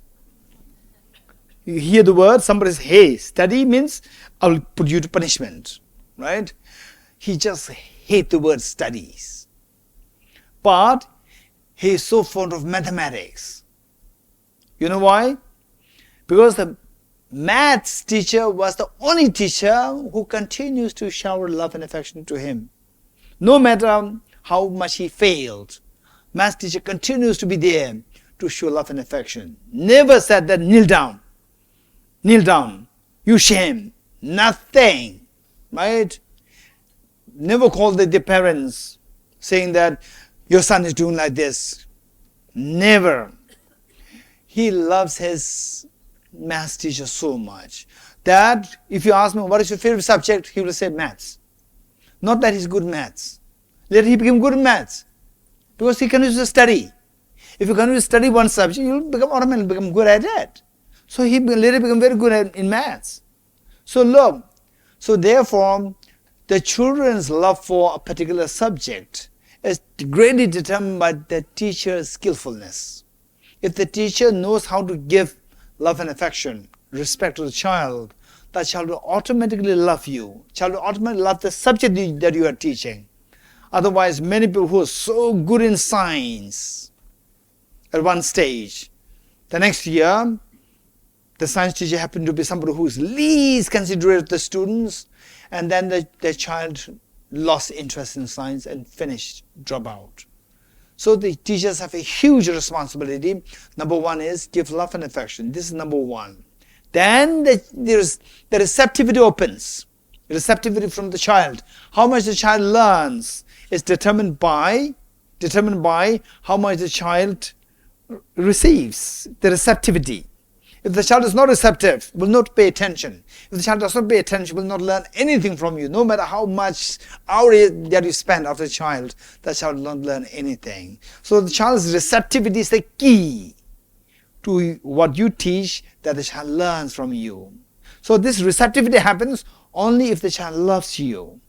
You hear the word, somebody says, hey, study means I will put you to punishment. Right? He just hates the word studies. But he is so fond of mathematics. You know why? Because the maths teacher was the only teacher who continues to shower love and affection to him. No matter how much he failed, maths teacher continues to be there to show love and affection. Never said that kneel down, you shame, nothing, right? Never called the parents saying that your son is doing like this. Never. He loves his maths teacher so much that if you ask me what is your favorite subject, he will say maths. Not that he's good in maths. Later he became good in maths because he continues to study. If you continue to study one subject, you'll automatically become good at it. So he later became very good in maths. So look, so therefore the children's love for a particular subject is greatly determined by the teacher's skillfulness. If the teacher knows how to give love and affection, respect to the child, that child will automatically love you. Child will automatically love the subject that you are teaching. Otherwise, many people who are so good in science at one stage, the next year, the science teacher happened to be somebody who is least considerate of the students, and then the child lost interest in science and finished, drop out. So the teachers have a huge responsibility. Number one is give love and affection. This is number one. Then the receptivity opens. Receptivity from the child. How much the child learns is determined by how much the child receives. The receptivity. If the child is not receptive, will not pay attention. If the child does not pay attention, will not learn anything from you. No matter how much hours that you spend after the child will not learn anything. So the child's receptivity is the key to what you teach, that the child learns from you. So this receptivity happens only if the child loves you.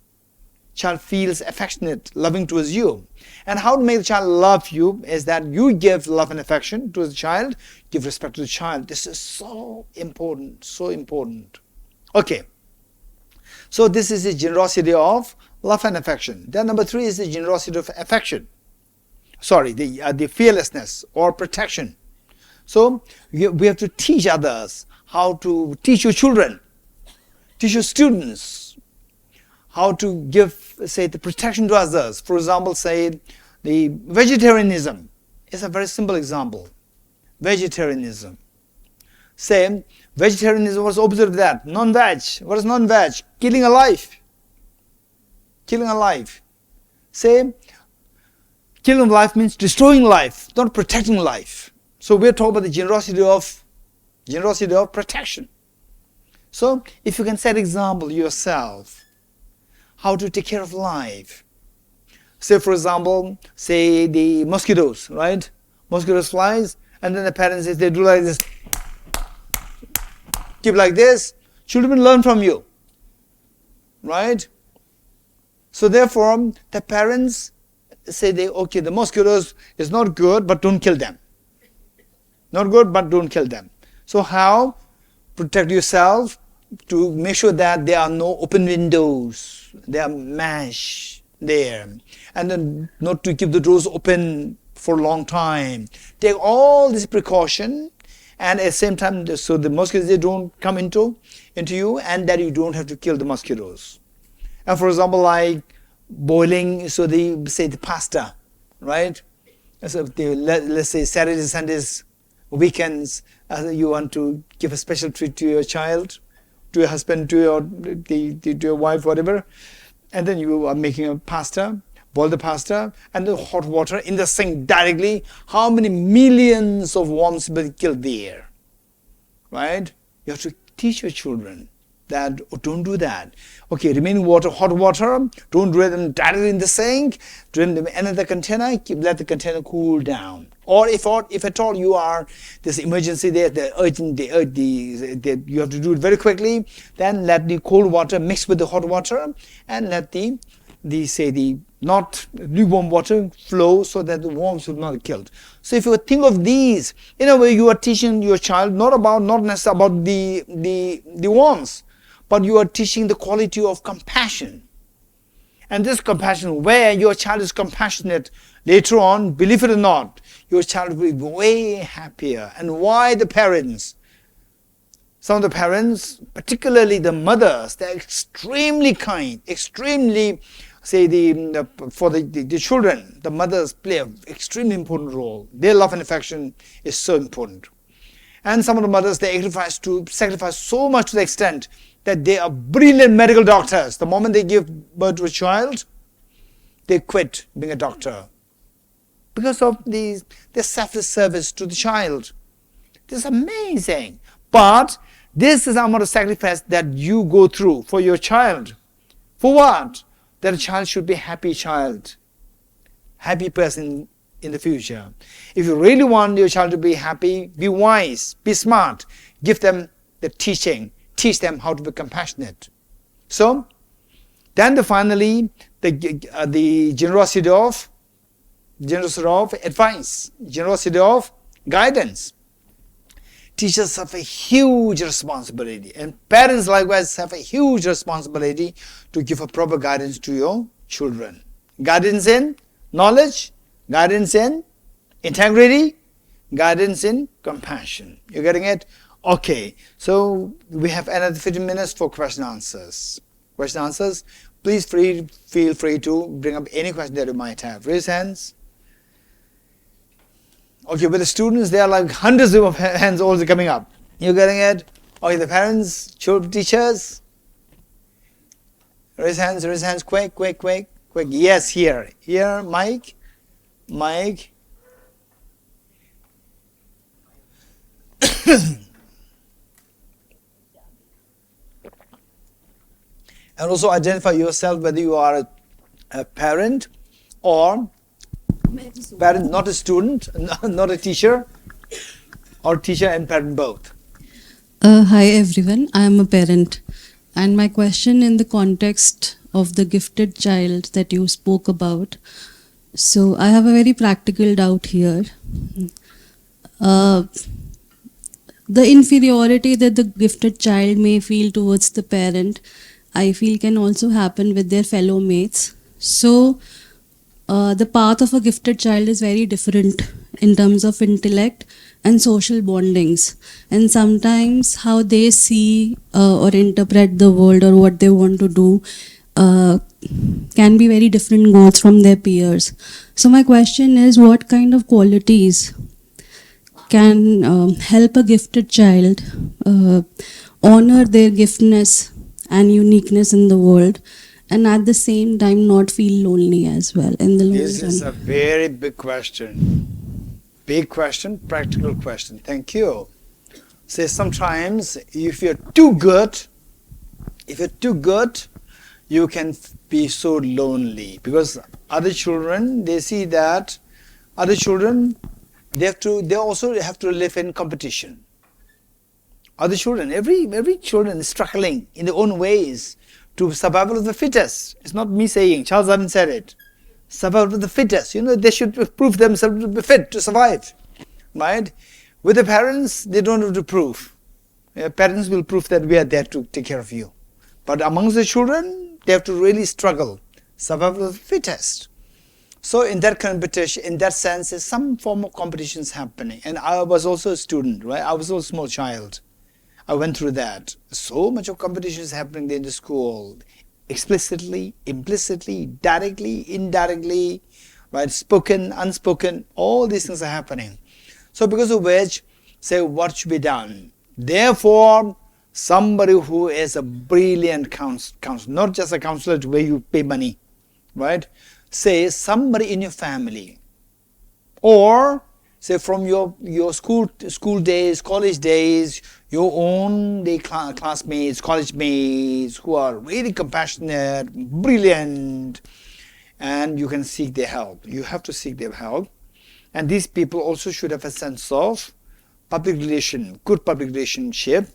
Child feels affectionate, loving towards you. And how to make the child love you is that you give love and affection to the child, give respect to the child. This is so important, so important. Okay. So this is the generosity of love and affection. Then number 3 is the generosity of affection. Sorry, the fearlessness or protection. So we have to teach others how to teach your children, teach your students how to give, say, the protection to others. For example, say the vegetarianism is a very simple example. Vegetarianism. Say, vegetarianism was opposite of that. Non-veg. What is non-veg? Killing a life. Killing a life. Say, killing a life means destroying life, not protecting life. So we're talking about the generosity of protection. So if you can set example yourself, how to take care of life. Say, for example, say the mosquitoes, right? Mosquitoes flies, and then the parents says they do like this. Keep like this, children learn from you, right? So therefore, the parents say okay, the mosquitoes is not good, but don't kill them. Not good, but don't kill them. So how? Protect yourself to make sure that there are no open windows, there are mesh there, and then not to keep the doors open for a long time. Take all this precaution. And at the same time, so the mosquitoes, they don't come into you, and that you don't have to kill the mosquitoes. And for example, like boiling, so they say the pasta, right? So let's say Saturdays, Sundays, weekends, you want to give a special treat to your child, to your husband, to your wife, whatever, and then you are making a pasta. Boil the pasta and the hot water in the sink directly. How many millions of worms will be killed there? Right? You have to teach your children that don't do that. Okay, remaining water, hot water, don't do them directly in the sink. Drain them in another container. Let the container cool down. Or if at all you are this emergency there, you have to do it very quickly. Then let the cold water mix with the hot water and let the not lukewarm water flow so that the worms will not be killed. So if you think of these, in a way you are teaching your child not necessarily about the worms, but you are teaching the quality of compassion. And this compassion, where your child is compassionate, later on, believe it or not, your child will be way happier. And why the parents? Some of the parents, particularly the mothers, they're extremely kind, extremely, say, for the children, the mothers play an extremely important role. Their love and affection is so important. And some of the mothers, they sacrifice so much to the extent that they are brilliant medical doctors. The moment they give birth to a child, they quit being a doctor because of their selfless service to the child. This is amazing. But this is the amount of sacrifice that you go through for your child. For what? That a child should be a happy child, happy person in the future. If you really want your child to be happy, be wise, be smart, give them the teaching, teach them how to be compassionate. So, then finally, the generosity of advice, generosity of guidance. Teachers have a huge responsibility, and parents likewise have a huge responsibility to give a proper guidance to your children. Guidance in knowledge, guidance in integrity, guidance in compassion. You getting it? Okay, so we have another 15 minutes for question answers. Question answers. Please feel free to bring up any question that you might have. Raise hands. Okay, with the students, there are like hundreds of hands also coming up. You getting it? Okay, the parents, children, teachers. Raise hands, quick. Yes, here, Mike. And also identify yourself whether you are a parent or parent, not a student, not a teacher, or teacher and parent both. Hi everyone, I am a parent, and my question in the context of the gifted child that you spoke about. So I have a very practical doubt here. The inferiority that the gifted child may feel towards the parent I feel can also happen with their fellow mates. So the path of a gifted child is very different in terms of intellect and social bondings, and sometimes how they see or interpret the world or what they want to do can be very different goals from their peers. So my question is, what kind of qualities can help a gifted child honor their giftedness and uniqueness in the world, and at the same time not feel lonely as well in the long This run? is a very big question. Big question, practical question. Thank you. Say sometimes if you're too good, you can be so lonely, because other children, they see that other children, they also have to live in competition. Other children, every children is struggling in their own ways to survival of the fittest. It's not me saying, Charles Darwin said it. Survival of the fittest. They should prove themselves to be fit to survive. Right? With the parents, they don't have to prove. Parents will prove that we are there to take care of you. But amongst the children, they have to really struggle. Survival of the fittest. So in that competition, in that sense, there's some form of competition is happening. And I was also a student, right? I was also a small child. I went through that. So much of competition is happening in the school. Explicitly, implicitly, directly, indirectly, right? Spoken, unspoken, all these things are happening. So because of which, say what should be done? Therefore, somebody who is a brilliant counselor, not just a counselor where you pay money, right? Say somebody in your family, or say from your school days, college days, your own classmates, college mates who are really compassionate, brilliant, and you can seek their help. You have to seek their help. And these people also should have a sense of public relation, good public relationship,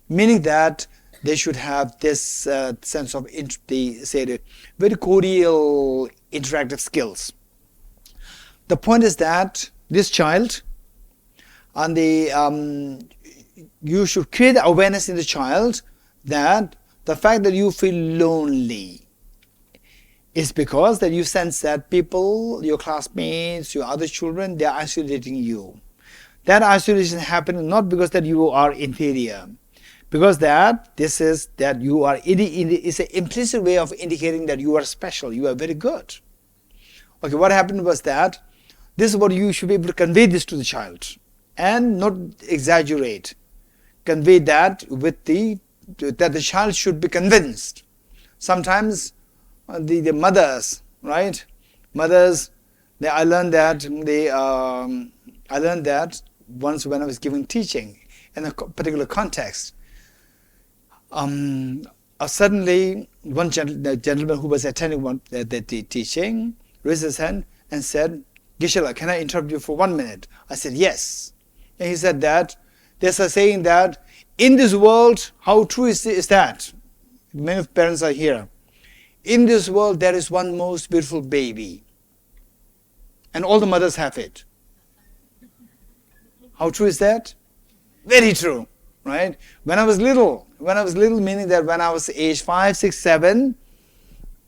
meaning that they should have this sense of very cordial interactive skills. The point is that this child, and you should create awareness in the child that the fact that you feel lonely is because that you sense that people, your classmates, your other children, they are isolating you. That isolation is happening not because that you are inferior, because that you are, it's an implicit way of indicating that you are special, you are very good. Okay, what happened was that this is what you should be able to convey this to the child and not exaggerate. Convey that that the child should be convinced. Sometimes the mothers, right? Mothers, I learned that once when I was giving teaching in a particular context. Suddenly, one gentleman who was attending the teaching raised his hand and said, "Geshe, can I interrupt you for 1 minute?" I said, "Yes." And he said that there's a saying that in this world, how true is that? Many parents are here. In this world, there is one most beautiful baby, and all the mothers have it. How true is that? Very true, right? When I was little, meaning that when I was age 5, 6, 7,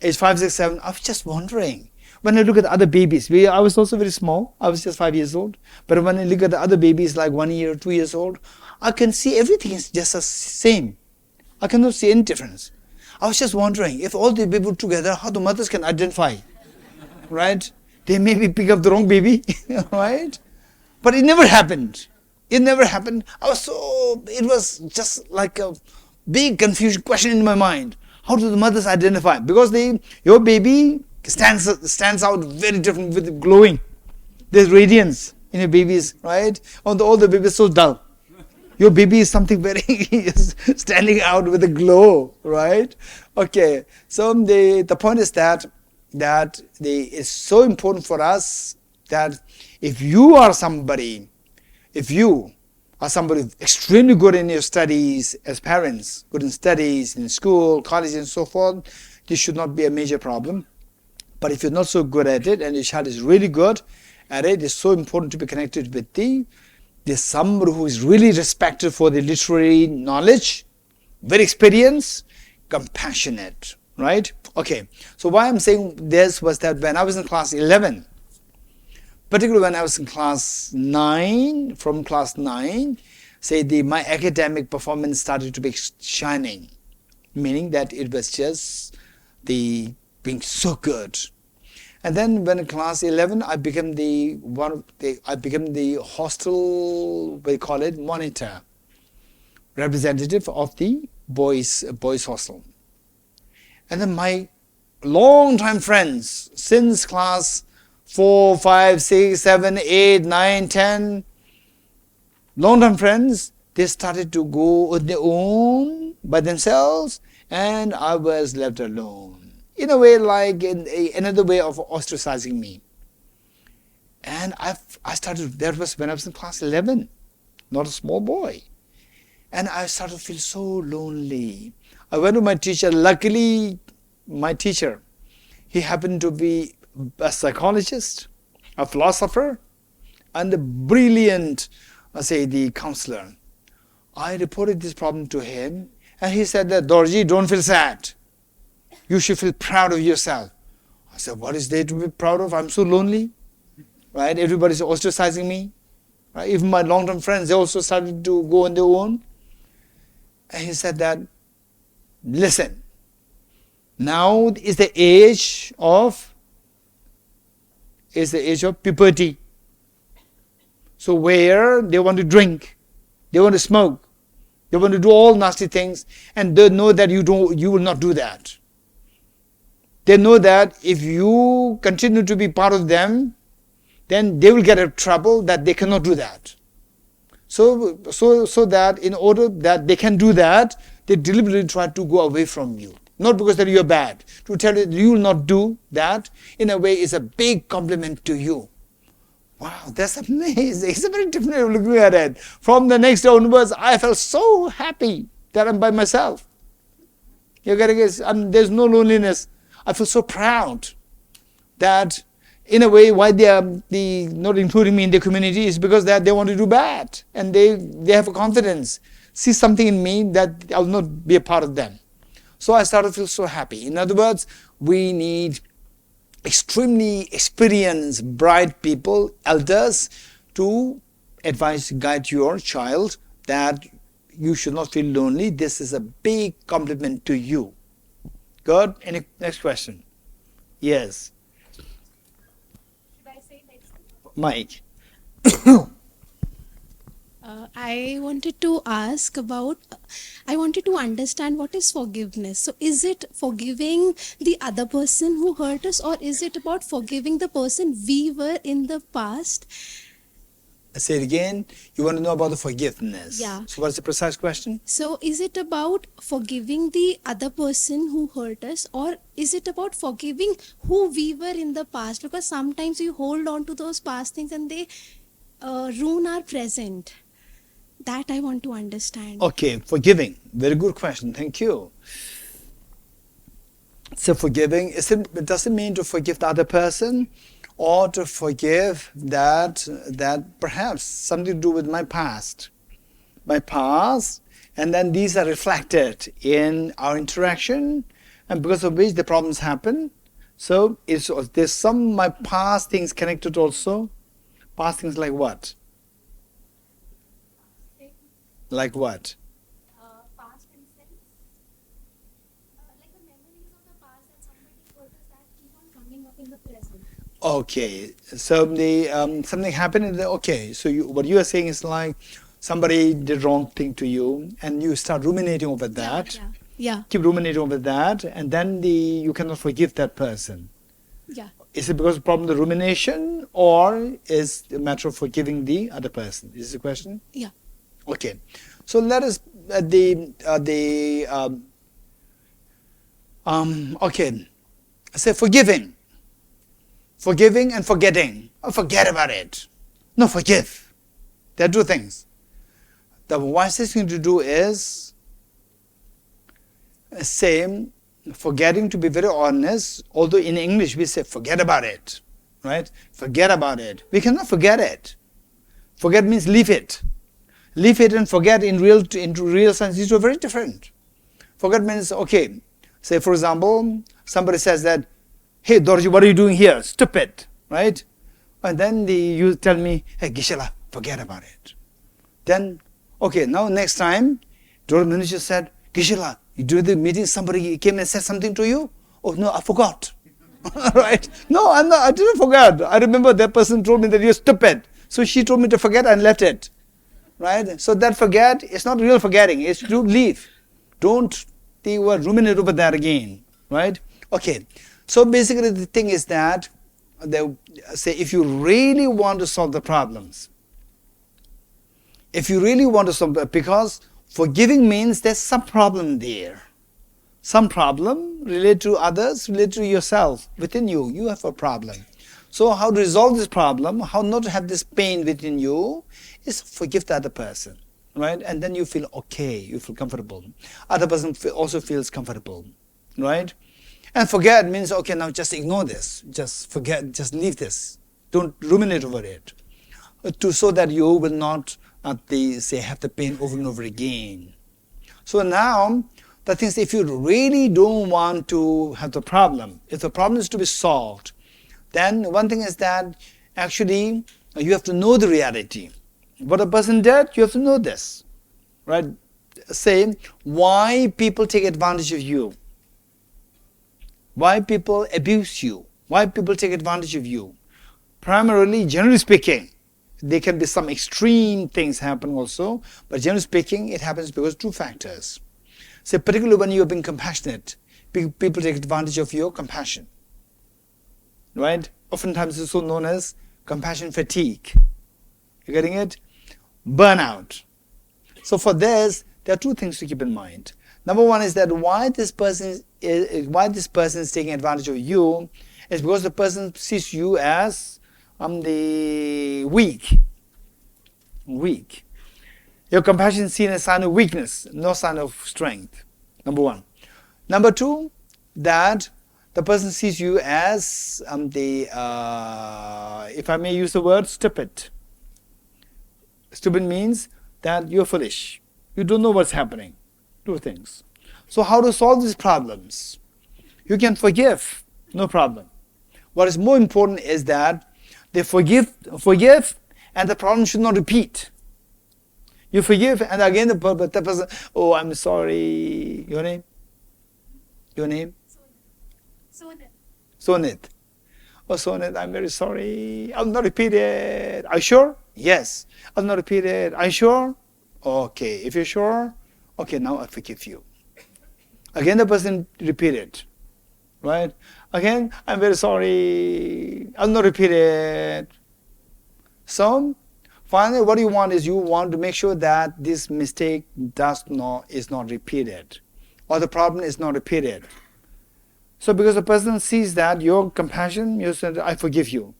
I was just wondering. When I look at the other babies, I was also very small. I was just 5 years old. But when I look at the other babies, like 1 year, 2 years old, I can see everything is just the same. I cannot see any difference. I was just wondering, if all the people together, how the mothers can identify, right? They maybe pick up the wrong baby, right? But it never happened. It never happened. It was just like a big confusion question in my mind. How do the mothers identify? Because your baby stands out very different with glowing. There's radiance in your babies, right? All the babies so dull. Your baby is something very standing out with a glow, right? Okay, so the point is that it's so important for us that if you are somebody extremely good in your studies as parents, good in studies, in school, college and so forth, this should not be a major problem. But if you're not so good at it and your child is really good at it, it's so important to be connected with there's somebody who is really respected for the literary knowledge, very experienced, compassionate, right? Okay, so why I'm saying this was that when I was in class 11, particularly when I was in class 9, from class 9, say my academic performance started to be shining, meaning that it was just the being so good. And then when in class 11, I became the hostel, we call it, monitor, representative of the boys hostel. And then my long-time friends since class 4, 5, 6, 7, 8, 9, 10, long-time friends, they started to go on their own by themselves, and I was left alone. In a way, like another way of ostracizing me. And I started, that was when I was in class 11, not a small boy. And I started to feel so lonely. I went to my teacher. Luckily, my teacher, he happened to be a psychologist, a philosopher, and a brilliant, the counselor. I reported this problem to him, and he said that, Dorji, don't feel sad. You should feel proud of yourself. I said, what is there to be proud of? I'm so lonely, right? Everybody's ostracizing me. Right? Even my long-term friends, they also started to go on their own. And he said that, listen, now is the age of puberty. So where they want to drink, they want to smoke, they want to do all nasty things, and they know that you will not do that. They know that if you continue to be part of them, then they will get into trouble that they cannot do that. So that in order that they can do that, they deliberately try to go away from you. Not because that you're bad. To tell you that you will not do that, in a way, is a big compliment to you. Wow, that's amazing. It's a very different way of looking at it. From the next day onwards, I felt so happy that I'm by myself. You're getting it? There's no loneliness. I feel so proud that, in a way, why they are not including me in the community is because they want to do bad, and they have a confidence, see something in me that I will not be a part of them. So I started to feel so happy. In other words, we need extremely experienced, bright people, elders, to advise, guide your child that you should not feel lonely. This is a big compliment to you. Good? Any next question? Yes. Should I say next? Mike. I wanted to ask about, I wanted to understand what is forgiveness. So is it forgiving the other person who hurt us, or is it about forgiving the person we were in the past? Say it again. You want to know about the forgiveness. Yeah. So what's the precise question? So is it about forgiving the other person who hurt us, or is it about forgiving who we were in the past? Because sometimes we hold on to those past things and they ruin our present. That I want to understand. Okay, forgiving. Very good question. Thank you. So forgiving, does it mean to forgive the other person, or to forgive that perhaps something to do with my past, and then these are reflected in our interaction, and because of which the problems happen. So there's some my past things connected also. Past things like what? Like what? Past and sense. Like the memories of the past that somebody hurt us that keep on coming up in the present. Okay, so something happened. Okay, so what you are saying is like somebody did wrong thing to you, and you start ruminating over that. Yeah. Keep ruminating over that, and then you cannot forgive that person. Yeah. Is it because of the problem of the rumination, or is it a matter of forgiving the other person? Is this the question? Yeah. Okay, so let us okay, say forgiving and forgetting. Oh, forget about it. No, forgive. There are two things. The wisest thing to do is say forgetting, to be very honest, although in English we say forget about it, right? Forget about it. We cannot forget it. Forget means leave it. Leave it and forget into real sense, these are very different. Forget means, okay, say for example, somebody says that, hey Dorji, what are you doing here? Stupid, right? And then you tell me, hey Gisela, forget about it. Then, okay, now next time, Dorji Manager said, Gisela, during the meeting somebody came and said something to you? Oh no, I forgot. Right? No, I didn't forget. I remember that person told me that you're stupid. So she told me to forget and left it. Right? So that forget is not real forgetting, it's to leave. Don't ruminate over that again. Right? Okay. So basically the thing is that, say if you really want to solve the problems, because forgiving means there's some problem there. Some problem related to others, related to yourself, within you. You have a problem. So how to resolve this problem, how not to have this pain within you, is forgive the other person. Right? And then you feel okay, you feel comfortable. Other person also feels comfortable. Right? And forget means, okay, now just ignore this. Just forget, just leave this. Don't ruminate over it. So that you will not, have the pain over and over again. So now, the thing is, if you really don't want to have the problem, if the problem is to be solved, then one thing is that actually you have to know the reality. What a person did, you have to know this. Right? Say, why people take advantage of you. Why people abuse you. Why people take advantage of you. Primarily, generally speaking, there can be some extreme things happen also, but generally speaking, it happens because of two factors. So particularly when you are being compassionate, people take advantage of your compassion. Right? Oftentimes it's so known as compassion fatigue. You getting it? Burnout. So for this, there are two things to keep in mind. Number one is that why this person is taking advantage of you is because the person sees you as the weak. Your compassion is seen as a sign of weakness, no sign of strength. Number one. Number two, that the person sees you as if I may use the word, stupid. Stupid means that you're foolish. You don't know what's happening. Two things. So how to solve these problems? You can forgive, no problem. What is more important is that they forgive, and the problem should not repeat. You forgive, and again the person, oh, I'm sorry. Your name? Your name? Sonit. Oh, Sonit, I'm very sorry. I'll not repeat it. Are you sure? Yes. I'll not repeat it. Are you sure? Okay. If you're sure, okay, now I forgive you. Again, the person repeated. Right? Again, I'm very sorry. I'll not repeat it. So, finally, what you want is you want to make sure that this mistake is not repeated, or the problem is not repeated. So, because the person sees that your compassion, you said, I forgive you,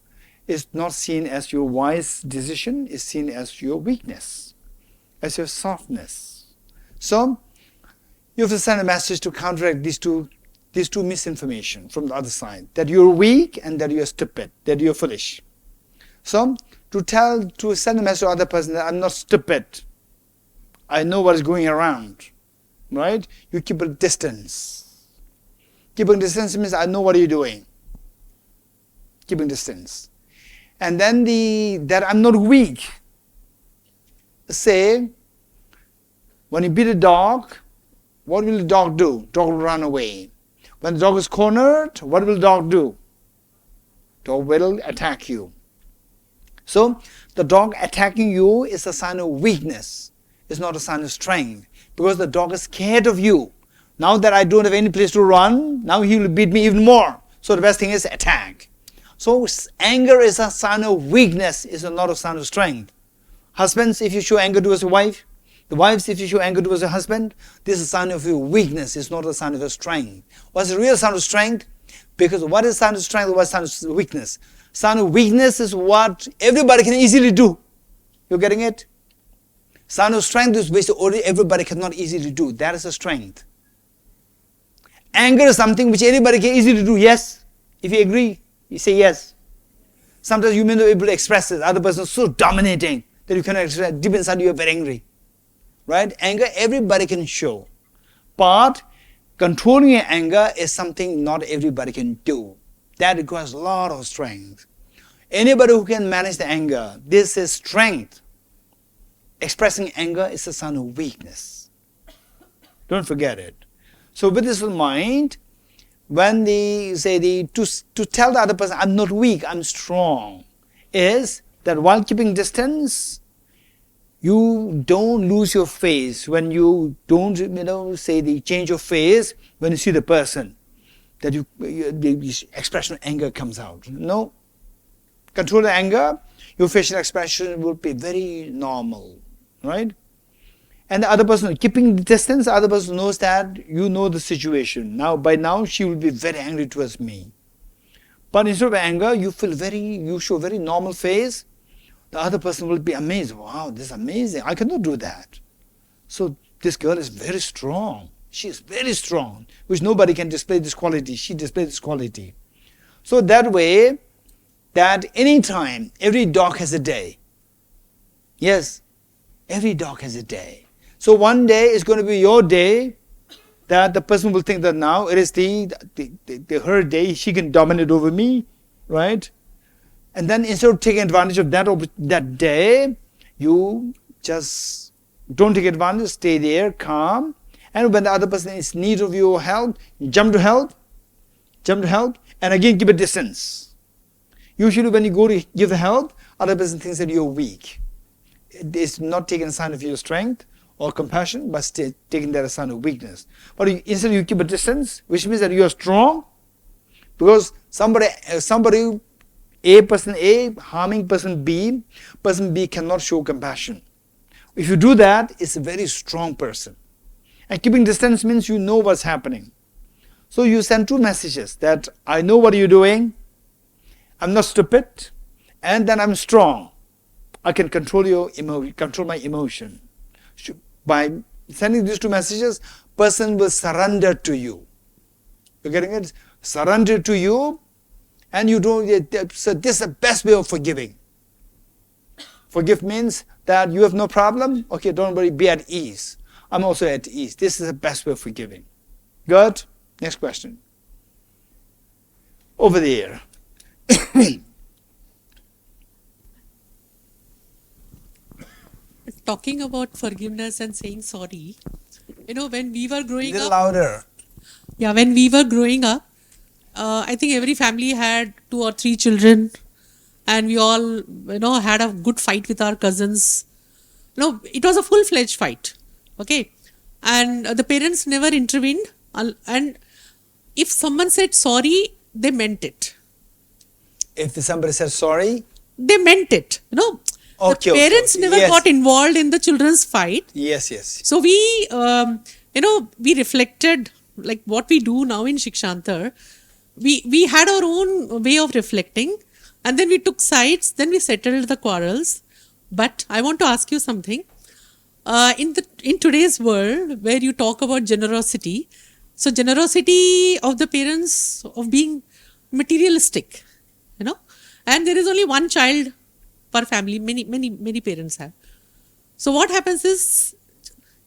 is not seen as your wise decision, is seen as your weakness, as your softness. So, you have to send a message to counteract these two misinformation from the other side, that you're weak and that you're stupid, that you're foolish. So, to send a message to the other person that I'm not stupid, I know what is going around, right? You keep a distance. Keeping distance means I know what you're doing. Keeping distance. And then that I'm not weak. Say, when you beat a dog, what will the dog do? Dog will run away. When the dog is cornered, what will the dog do? Dog will attack you. So, the dog attacking you is a sign of weakness. It's not a sign of strength. Because the dog is scared of you. Now that I don't have any place to run, now he will beat me even more. So the best thing is attack. So anger is a sign of weakness, it's not a sign of strength. Husbands, if you show anger towards your wife, the wives, if you show anger towards your husband, this is a sign of your weakness, it's not a sign of your strength. What's the real sign of strength? Because what is sign of strength and what is sign of weakness? Sign of weakness is what everybody can easily do. You're getting it? Sign of strength is basically everybody cannot easily do. That is a strength. Anger is something which anybody can easily do. Yes? If you agree, you say yes. Sometimes you may not be able to express it. Other person is so dominating that you cannot express it. Deep inside you are very angry. Right? Anger everybody can show. But controlling your anger is something not everybody can do. That requires a lot of strength. Anybody who can manage the anger, this is strength. Expressing anger is a sign of weakness. Don't forget it. So with this in mind, when they say to tell the other person, I'm not weak, I'm strong, is that while keeping distance, you don't lose your face. When you don't, change your face when you see the person, that the expression of anger comes out. No. Control the anger, your facial expression will be very normal, right? And the other person, keeping the distance, the other person knows that you know the situation. By now, she will be very angry towards me. But instead of anger, you show very normal face. The other person will be amazed. Wow, this is amazing. I cannot do that. So this girl is very strong. She is very strong, which nobody can display this quality. She displays this quality. So that way, that any time, every dog has a day. Yes, every dog has a day. So one day is going to be your day, that the person will think that now it is her day, she can dominate over me, right? And then instead of taking advantage of that day, you just don't take advantage, stay there, calm. And when the other person is in need of your help, jump to help, and again keep a distance. Usually when you go to give the help, other person thinks that you're weak. It's not taking a sign of your strength or compassion, but taking that as a sign of weakness. But instead you keep a distance, which means that you are strong, because somebody person A harming person B cannot show compassion. If you do that, it's a very strong person. And keeping distance means you know what's happening. So you send two messages, that I know what you're doing, I'm not stupid, and then I'm strong. I can control my emotion. By sending these two messages, person will surrender to you. You're getting it? Surrender to you, and you don't. So this is the best way of forgiving. Forgive means that you have no problem. Okay, don't worry, be at ease. I'm also at ease. This is the best way of forgiving. Good? Next question. Over there. Talking about forgiveness and saying sorry, when we were growing Little up, louder. when we were growing up, I think every family had 2 or 3 children, and we all, had a good fight with our cousins. It was a full-fledged fight, okay? And the parents never intervened, and if someone said sorry, they meant it. If somebody says sorry, They meant it, Okay, the parents okay. never Yes. got involved in the children's fight. yes. So we, we reflected like what we do now in Shikshantar. We had our own way of reflecting, and then we took sides. Then we settled the quarrels. But I want to ask you something. In today's world, where you talk about generosity, so generosity of the parents of being materialistic, and there is only one child per family. Many parents have. So what happens is,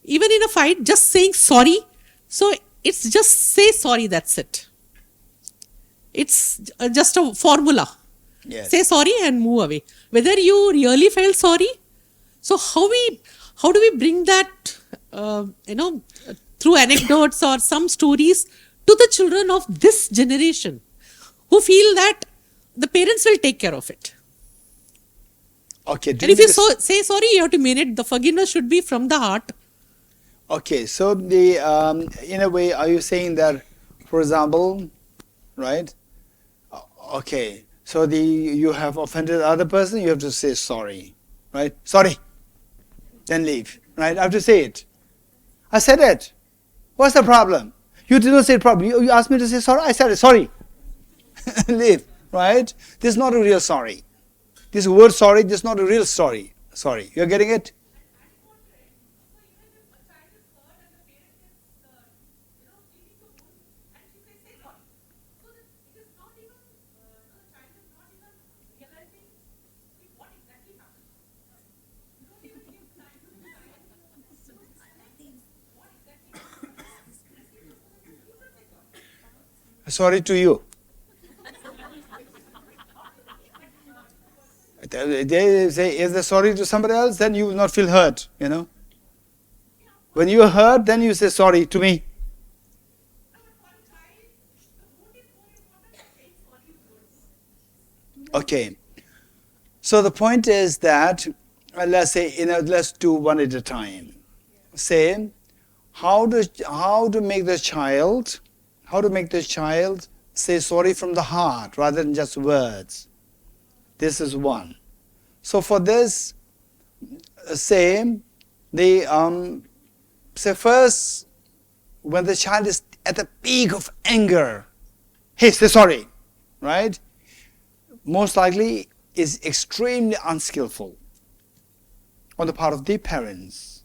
even in a fight, just saying sorry. So it's just say sorry, that's it. It's just a formula. Yes. Say sorry and move away. Whether you really felt sorry. So how do we bring that, through anecdotes or some stories to the children of this generation, who feel that the parents will take care of it. Okay. And if you say sorry, you have to mean it. The forgiveness should be from the heart. Okay, so in a way, are you saying that, for example, right? Okay, so you have offended the other person, you have to say sorry, right? Sorry, then leave, right? I have to say it. I said it. What's the problem? You did not say problem. You asked me to say sorry. I said it. Sorry. Leave, right? This is not a real sorry. This word sorry, this is not a real sorry. Sorry, you're getting it? sorry to you. They say, if they're sorry to somebody else, then you will not feel hurt, you know. When you are hurt, then you say sorry to me. Okay. So the point is that, let's say, let's do one at a time. Say, how to make the child say sorry from the heart rather than just words. This is one. So for this, say first, when the child is at the peak of anger, hey, say sorry, right? Most likely is extremely unskillful on the part of the parents.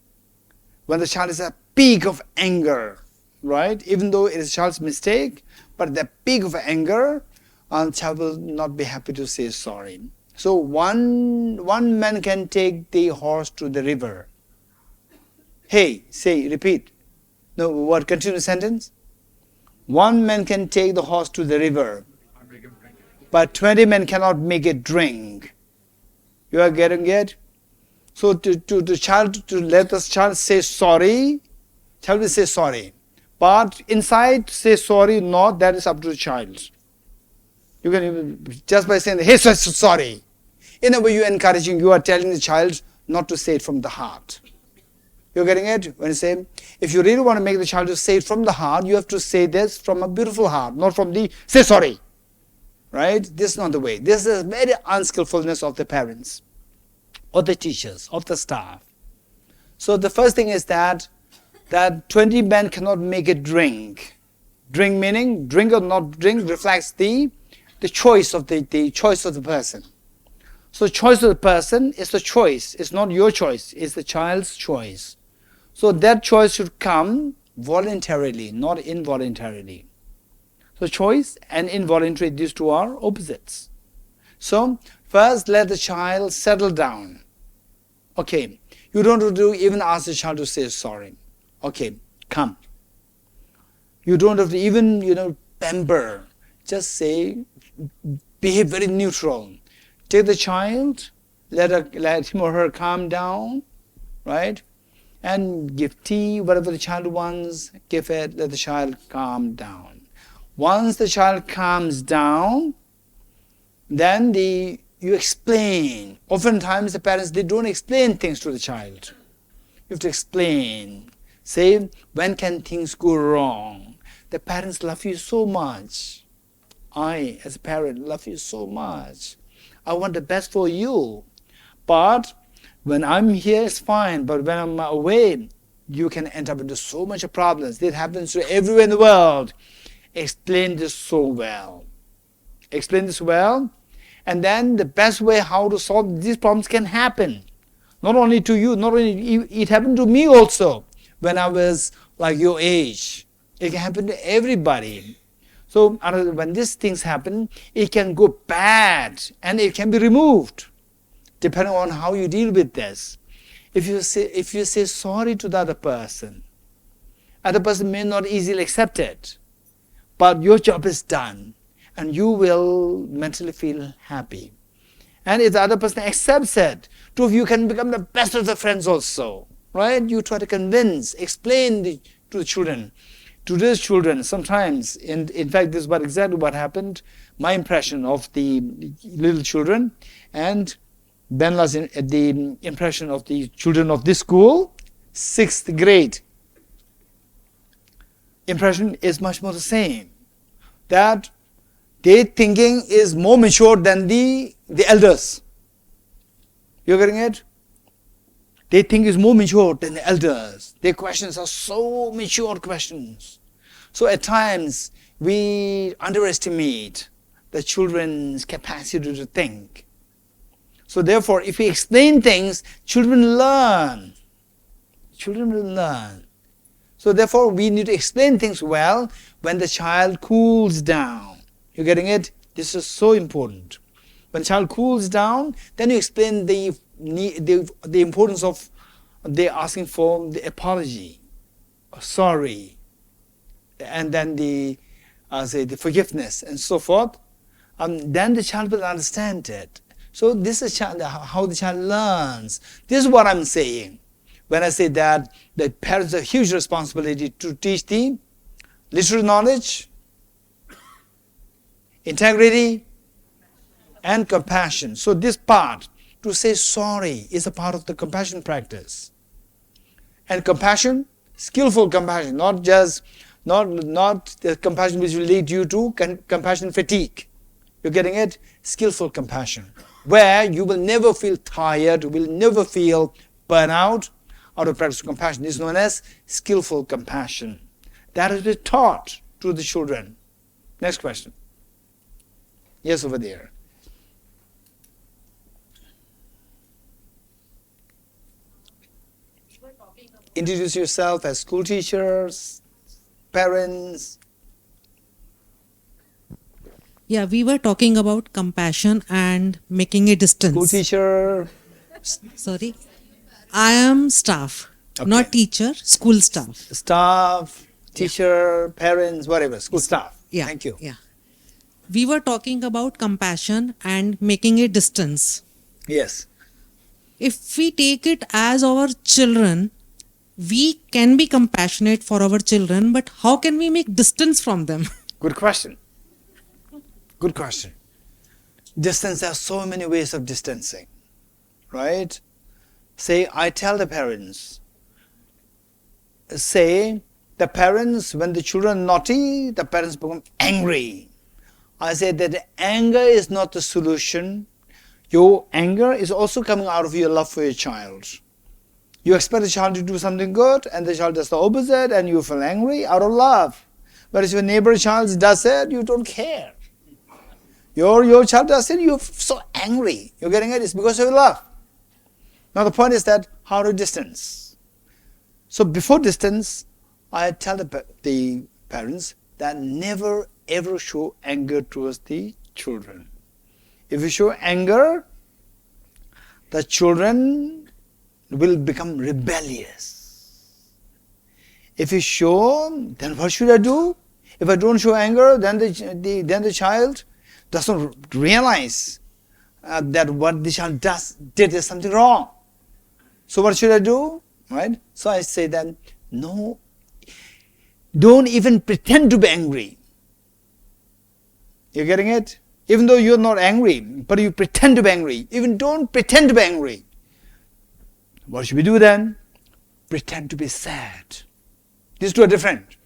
When the child is at peak of anger, right? Even though it is a child's mistake, but at the peak of anger, the child will not be happy to say sorry. So one man can take the horse to the river. Hey, repeat. No, what? Continue the sentence. One man can take the horse to the river, but 20 men cannot make it drink. You are getting it? So to let the child say sorry, child will say sorry. But inside say sorry, not, that is up to the child. You can even, just by saying, hey, sorry. In a way you are encouraging, you are telling the child not to say it from the heart. You're getting it? When you say, if you really want to make the child to say it from the heart, you have to say this from a beautiful heart, not from the, say sorry. Right? This is not the way. This is very unskillfulness of the parents, of the teachers, of the staff. So the first thing is that 20 men cannot make it drink. Drink meaning, drink or not drink reflects the choice of the choice of the person. So choice of the person is the choice. It's not your choice. It's the child's choice. So that choice should come voluntarily, not involuntarily. So choice and involuntary, these two are opposites. So first let the child settle down. Okay, you don't have to even ask the child to say sorry. Okay, come. You don't have to even, pamper. Just say, behave very neutral. Take the child, let him or her calm down, right? And give tea, whatever the child wants, give it, let the child calm down. Once the child calms down, then you explain. Oftentimes the parents, they don't explain things to the child. You have to explain. Say, when can things go wrong? The parents love you so much. I, as a parent, love you so much. I want the best for you. But when I'm here, it's fine. But when I'm away, you can end up into so much problems. This happens to everywhere in the world. Explain this so well. Explain this well. And then the best way how to solve these problems can happen. Not only to you, not only it happened to me also when I was like your age. It can happen to everybody. So when these things happen, it can go bad and it can be removed, depending on how you deal with this. If you say sorry to the other person may not easily accept it, but your job is done, and you will mentally feel happy. And if the other person accepts it, two of you can become the best of the friends also, right? You try to convince, explain to the children. Today's children, sometimes, in fact, this is exactly what happened, my impression of the little children, and Benla's the impression of the children of this school, 6th grade. Impression is much more the same. That their thinking is more mature than the elders. You're getting it? They think is more mature than the elders. Their questions are so mature questions. So at times we underestimate the children's capacity to think. So therefore, if we explain things, children learn. Children will learn. So therefore, we need to explain things well when the child cools down. You're getting it? This is so important. When the child cools down, then you explain the importance of they asking for the apology, sorry, and then the say the forgiveness and so forth, then the child will understand it. So this is how the child learns. This is what I'm saying when I say that the parents have a huge responsibility to teach the literary knowledge, integrity, and compassion. So this part, to say sorry, is a part of the compassion practice. And compassion, skillful compassion, not the compassion which will lead you to compassion fatigue. You're getting it? Skillful compassion, where you will never feel tired, you will never feel burnout out of practice of compassion. This is known as skillful compassion. That is taught to the children. Next question. Yes, over there. Introduce yourself as school teachers, parents. Yeah, we were talking about compassion and making a distance. School teacher. Sorry. I am staff, Okay. not teacher, school staff. Staff, teacher, parents, whatever, school staff. Yeah. Thank you. Yeah. We were talking about compassion and making a distance. Yes. If we take it as our children, we can be compassionate for our children, but how can we make distance from them? Good question. Good question. Distance, there are so many ways of distancing, right? Say, I tell the parents, say, the parents, when the children are naughty, the parents become angry. I say that anger is not the solution. Your anger is also coming out of your love for your child. You expect the child to do something good, and the child does the opposite, and you feel angry out of love. Whereas your neighbor child does it, you don't care. Your child does it, you're so angry. You're getting it? It's because of your love. Now the point is that how to distance. So before distance, I tell the parents that never ever show anger towards the children. If you show anger, the children will become rebellious. If you show, then what should I do? If I don't show anger, then the child does not realize that what the child did is something wrong. So what should I do? Right? So I say that no, don't even pretend to be angry. You're getting it? Even though you're not angry, but you pretend to be angry. Even don't pretend to be angry. What should we do then? Pretend to be sad. These two are different.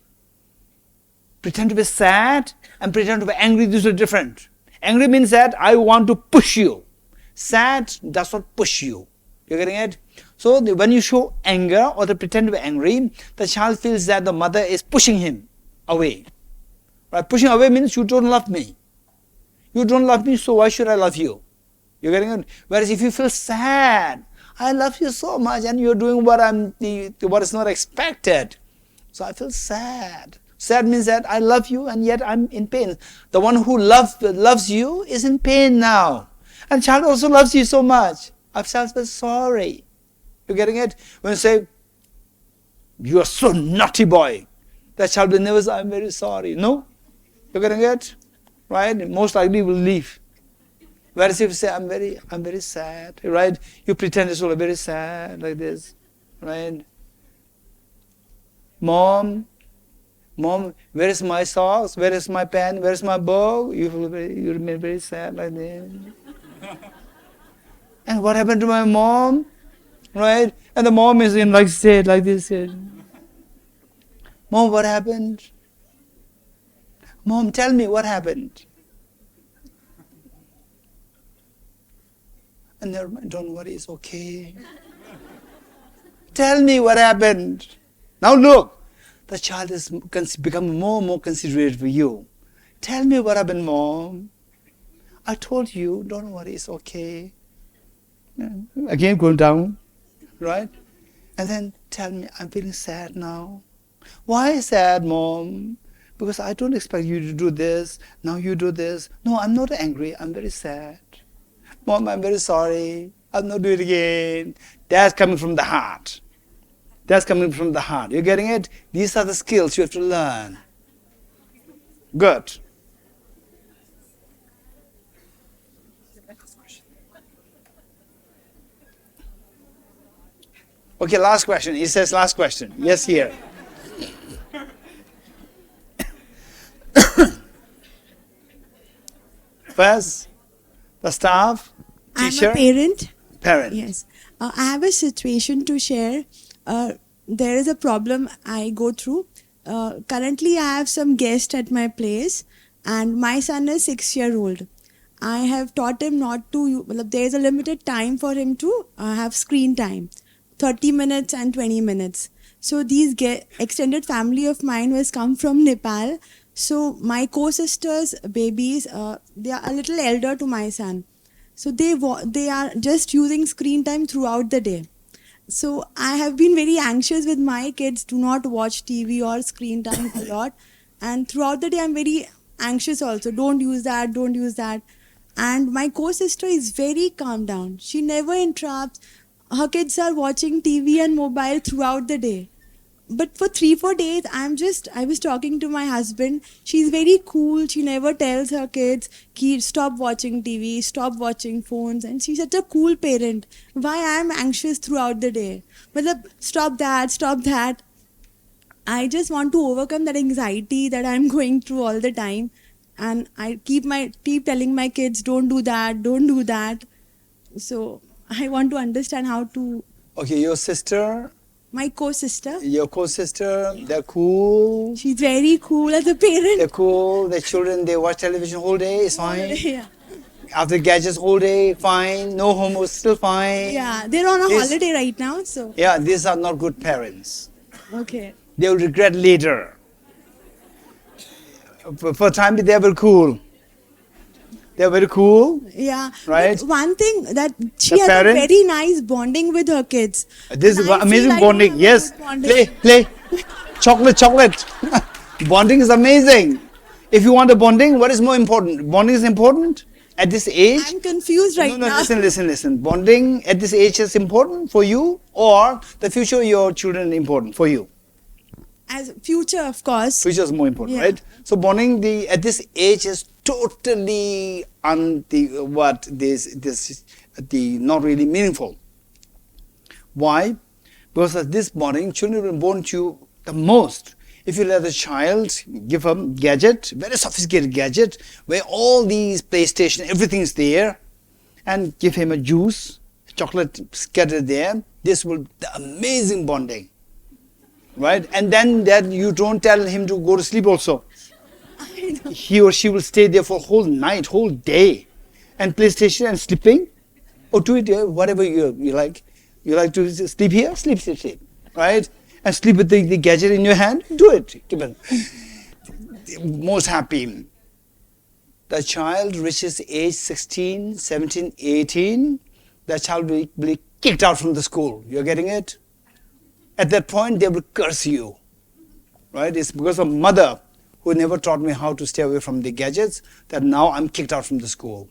Pretend to be sad and pretend to be angry, these are different. Angry means that I want to push you. Sad does not push you. You're getting it? So when you show anger or they pretend to be angry, the child feels that the mother is pushing him away. Right? Pushing away means you don't love me. You don't love me, so why should I love you? You're getting it? Whereas if you feel sad, I love you so much and you're doing what is not expected. So I feel sad. Sad means that I love you and yet I'm in pain. The one who loves you is in pain now. And child also loves you so much. I feel sorry. You're getting it? When you say, you are so naughty boy, that child will never say, I'm very sorry. No? You're getting it? Right? Most likely will leave. Whereas if you say, I'm very sad, right? You pretend it's all very sad, like this, right? Mom, where is my socks? Where is my pen? Where is my book? You remain very sad like this. And what happened to my mom? Right? And the mom is in like this. Mom, what happened? Mom, tell me what happened. And never mind, don't worry, it's okay. Tell me what happened. Now look, the child is becoming more and more considerate for you. Tell me what happened, Mom. I told you, don't worry, it's okay. Again, going down, right? And then tell me, I'm feeling sad now. Why sad, Mom? Because I don't expect you to do this. Now you do this. No, I'm not angry. I'm very sad. Mom, I'm very sorry. I'll not do it again. That's coming from the heart. That's coming from the heart. You're getting it? These are the skills you have to learn. Good. Okay, last question. He says last question. Yes, here. First, the staff, teacher, I'm a parent. parent. Yes. I have a situation to share. There is a problem I go through. Currently, I have some guests at my place, and my son is 6-year-old. I have taught him not to. There is a limited time for him to have screen time, 30 minutes and 20 minutes. So these extended family of mine was come from Nepal. So my co-sisters' babies, they are a little elder to my son. So they are just using screen time throughout the day. So I have been very anxious with my kids to not watch TV or screen time a lot. And throughout the day, I'm very anxious also. Don't use that, don't use that. And my co-sister is very calm down. She never interrupts. Her kids are watching TV and mobile throughout the day. But for 3-4 days, I was talking to my husband. She's very cool. She never tells her kids, stop watching TV, stop watching phones. And she's such a cool parent. Why I'm anxious throughout the day? But stop that, stop that. I just want to overcome that anxiety that I'm going through all the time. And I keep telling my kids, don't do that, don't do that. So I want to understand how to. Okay, your sister, My co-sister, your co-sister, they're cool. she's very cool as a parent. They're cool. The children, they watch television whole day, it's fine. Yeah. After gadgets whole day, fine. No homework, still fine. Yeah, they're on a This- holiday right now, so Yeah, these are not good parents. okay. They will regret later. For time being, they are very cool. They are very cool. Yeah. Right. But one thing that she The has parent- a very nice bonding with her kids. This is And I amazing feel I bonding. don't have a Yes. good bonding. Play. Chocolate. Bonding is amazing. If you want a bonding, what is more important? Bonding is important at this age. I'm confused right no, now. listen. Bonding at this age is important for you, or the future of your children important for you? As future, of course. Future is more important, Yeah. right? So bonding at this age is totally not really meaningful. Why? Because of this bonding, children will bond you the most. If you let a child give a gadget, very sophisticated gadget, where all these PlayStation, everything is there, and give him a juice, chocolate scattered there, this will the amazing bonding. Right? And then that you don't tell him to go to sleep also. He or she will stay there for whole night, whole day, and PlayStation and sleeping, or do it whatever you like. You like to sleep here, sleep, right? And sleep with the gadget in your hand, do it. Most happy. The child reaches age 16, 17, 18, the child will be kicked out from the school. You're getting it? At that point, they will curse you, right? It's because of mother who never taught me how to stay away from the gadgets that now I'm kicked out from the school.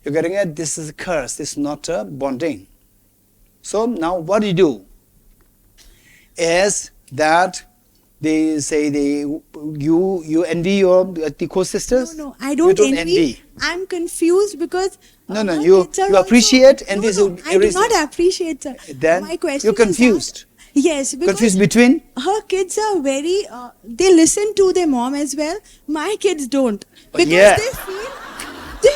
You're getting it? This is a curse. This is not a bonding. So now what do? Is that they say you envy your the co-sisters? No, I You don't, don't envy. I'm confused because No, her you kids are appreciate also, envy. No, I do not appreciate, sir. Then My question you're is that- confused. Yes, because Confused between? her kids are very they listen to their mom as well. My kids don't, because Yeah. they feel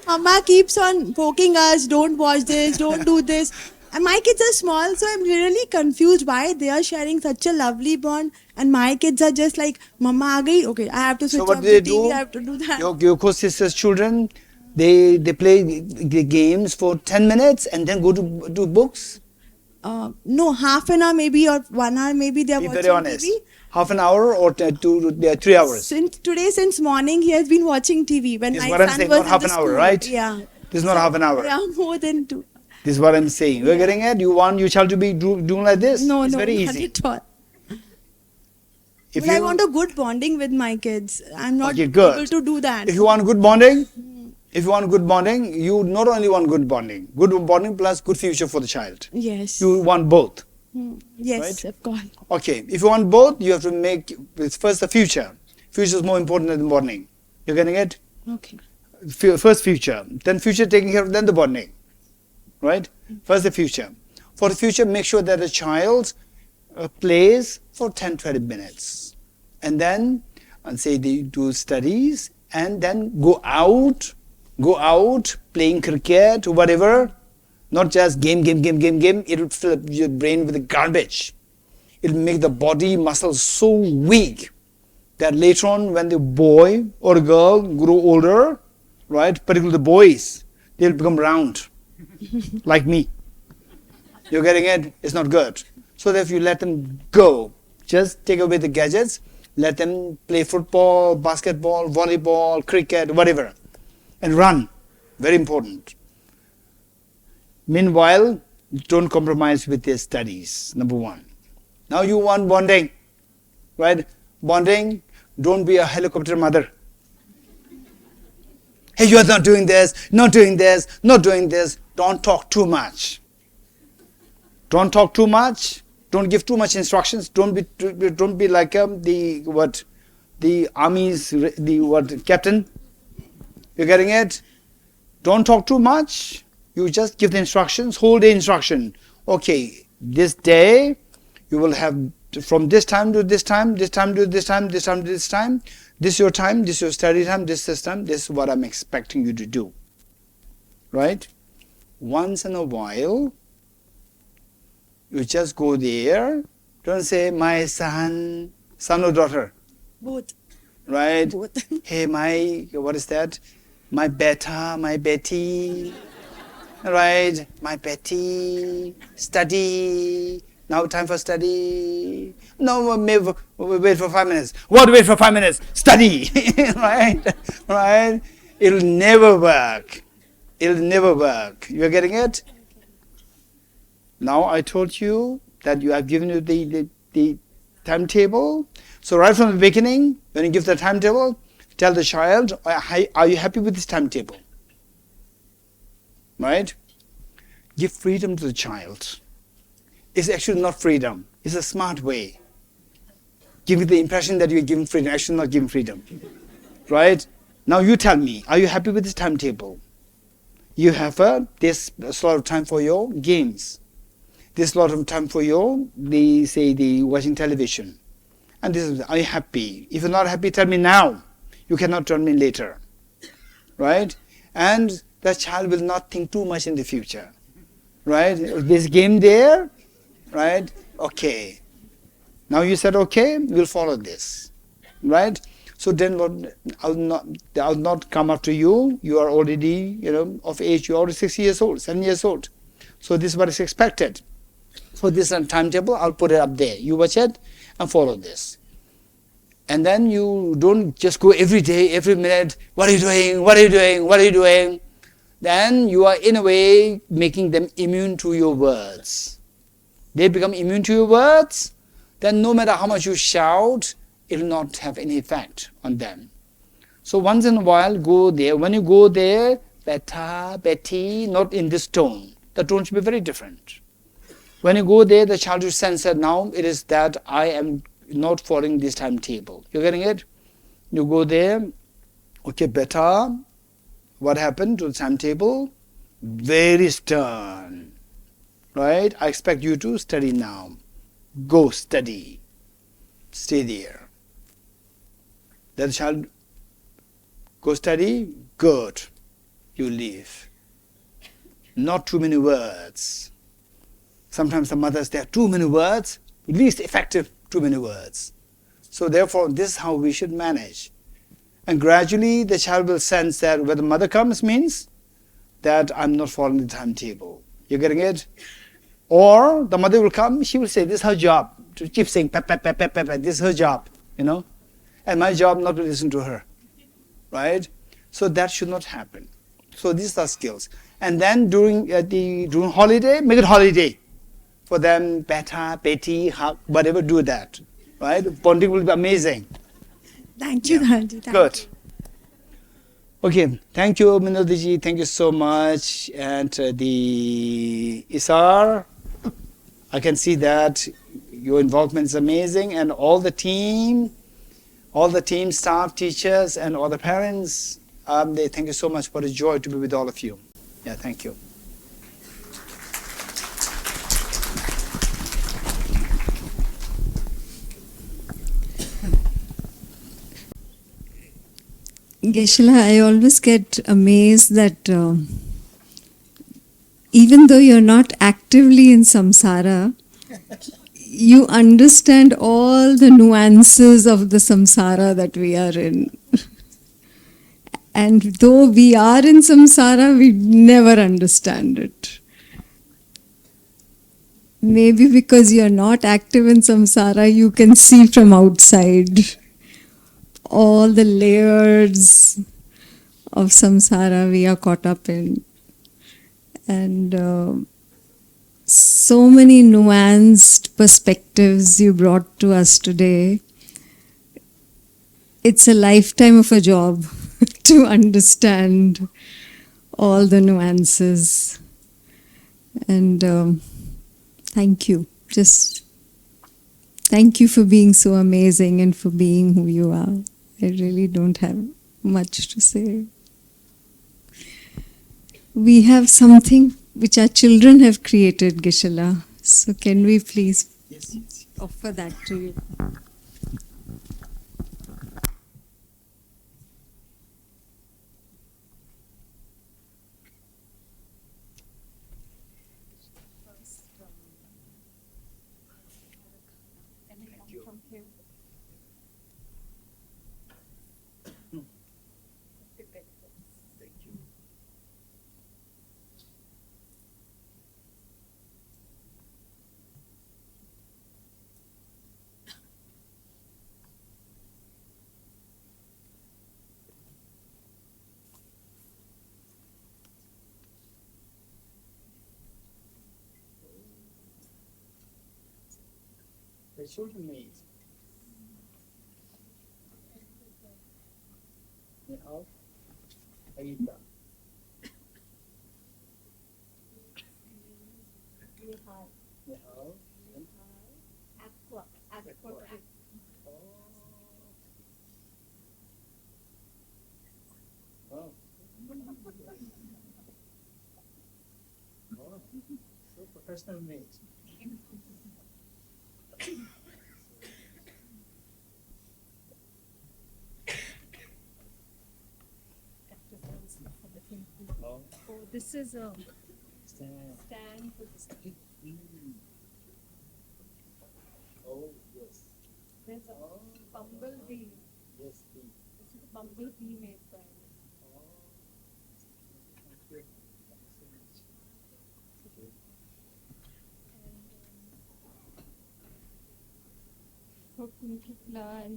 mama keeps on poking us, don't watch this, don't do this. And my kids are small, so I'm really confused why they are sharing such a lovely bond, and my kids are just like, mama aa gayi, okay, I have to switch So what off do they the TV, do? I have to do that. Your co-sisters' children, they play the games for 10 minutes and then go to do books? No, half an hour maybe or 1 hour maybe they are Be watching very honest. TV. Half an hour or 3 hours? Since morning he has been watching TV. When This is my what I'm son saying, was not in half the an hour, school. right? Yeah. This is not half an hour. Yeah, more than 2. This is what I'm saying. We're getting it? You want your child to be doing like this? No, it's no, very not easy. at all. If But I you- want a good bonding with my kids. I'm not Okay, good. able to do that. If you want good bonding, you not only want good bonding plus good future for the child. Yes. You want both. Yes, right? of course. Okay, if you want both, you have to make first the future. Future is more important than the bonding. You're getting it? Okay. First future, then future taking care of, then the bonding. Right? First the future. For the future, make sure that the child plays for 10-20 minutes. And then, and say they do studies, and then go out playing cricket or whatever. Not just game. It will fill up your brain with the garbage. It will make the body muscles so weak that later on when the boy or girl grow older, right, particularly the boys, they'll become round, like me. You're getting it? It's not good. So that if you let them go, just take away the gadgets, let them play football, basketball, volleyball, cricket, whatever, and run. Very important. Meanwhile, don't compromise with their studies, number one. Now you want bonding, right? Bonding, don't be a helicopter mother. Hey, you are not doing this, not doing this, not doing this. Don't talk too much. Don't talk too much. Don't give too much instructions. Don't be like the army's captain. You're getting it? Don't talk too much. You just give the instructions. Hold the instruction. Okay, this day you will have from this time to this time, this time to this time, this time to this time. This is your time. This is your study time. This is time. This is what I'm expecting you to do. Right? Once in a while, you just go there. Don't say, my son or daughter. Both. Right? Both. Hey, what is that? My beta, my Betty. Right? My Betty. Study. Now time for study. No, wait for 5 minutes. What? Wait for 5 minutes? Study. Right? Right? It'll never work. It'll never work. You're getting it? Now I told you that you have given you the timetable. So right from the beginning, when you give the timetable, tell the child, are you happy with this timetable? Right? Give freedom to the child. It's actually not freedom. It's a smart way. Give you the impression that you're giving freedom. Actually not giving freedom. Right? Now you tell me, are you happy with this timetable? You have this slot of time for your games. This lot of time for your, the watching television. And this is, are you happy? If you're not happy, tell me now. You cannot tell me later. Right? And the child will not think too much in the future. Right? This game there, right? Okay. Now you said, okay, we'll follow this. Right? So then I'll not come after you. You are already, of age. You're already 6 years old, 7 years old. So this is what is expected. So this timetable, I'll put it up there. You watch it and follow this. And then you don't just go every day, every minute, what are you doing, what are you doing, what are you doing? Then you are in a way making them immune to your words. They become immune to your words, then no matter how much you shout, it will not have any effect on them. So once in a while, go there. When you go there, beta, Betty, not in this tone. The tone should be very different. When you go there, the child will sense that now it is that I am not following this timetable. You're getting it? You go there, okay, beta, what happened to the timetable? Very stern. Right? I expect you to study now. Go study. Stay there. Then the child, go study, good. You leave. Not too many words. Sometimes the mothers, there are too many words, least effective, too many words. So therefore, this is how we should manage. And gradually, the child will sense that when the mother comes means that I'm not following the timetable. You're getting it? Or the mother will come, she will say, this is her job. To keep saying, pep, pep, pep, pep, pep, this is her job, And my job not to listen to her, right? So that should not happen. So these are skills. And then during holiday, make it holiday. For them, beta, Betty, hug, whatever, do that. Right? Bonding will be amazing. Thank you, Dhanji. Good. Okay, thank you, Minodiji. Thank you so much. And the Isar, I can see that your involvement is amazing. And all the team all the team, staff, teachers, and all the parents. They thank you so much for the joy to be with all of you. Yeah, thank you. Geshe, I always get amazed that even though you're not actively in samsara, you understand all the nuances of the samsara that we are in. And though we are in samsara, we never understand it. Maybe because you're not active in samsara, you can see from outside all the layers of samsara we are caught up in. And so many nuanced perspectives you brought to us today. It's a lifetime of a job to understand all the nuances. And thank you. Just thank you for being so amazing and for being who you are. I really don't have much to say. We have something which our children have created, Geshe. So can we please offer that to you? The children made. So professional made. Oh, this is a Stand. stand for this. Oh, yes. There's a bumblebee. Yes, please. This is a bumblebee made by Thank you. Thank you so much. Okay. and something for Pinky Flower.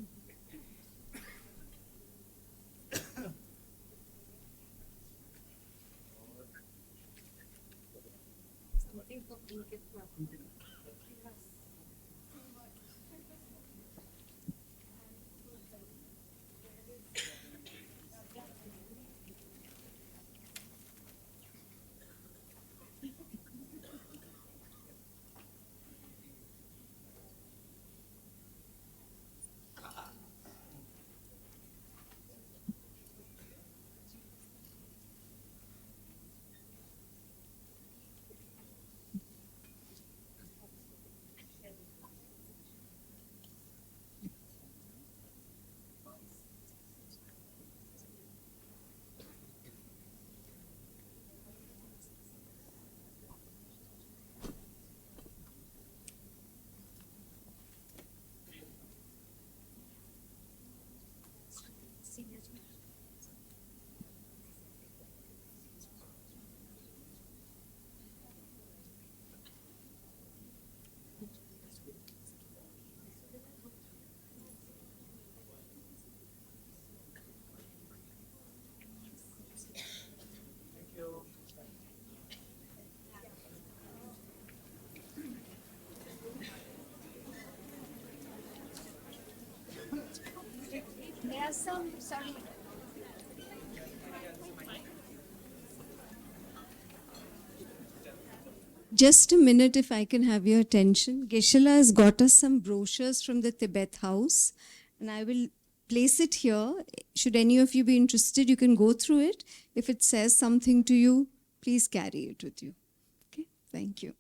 There are some, sorry. Just a minute, if I can have your attention. Geshe has got us some brochures from the Tibet House, and I will place it here. Should any of you be interested, you can go through it. If it says something to you, please carry it with you. Okay, thank you.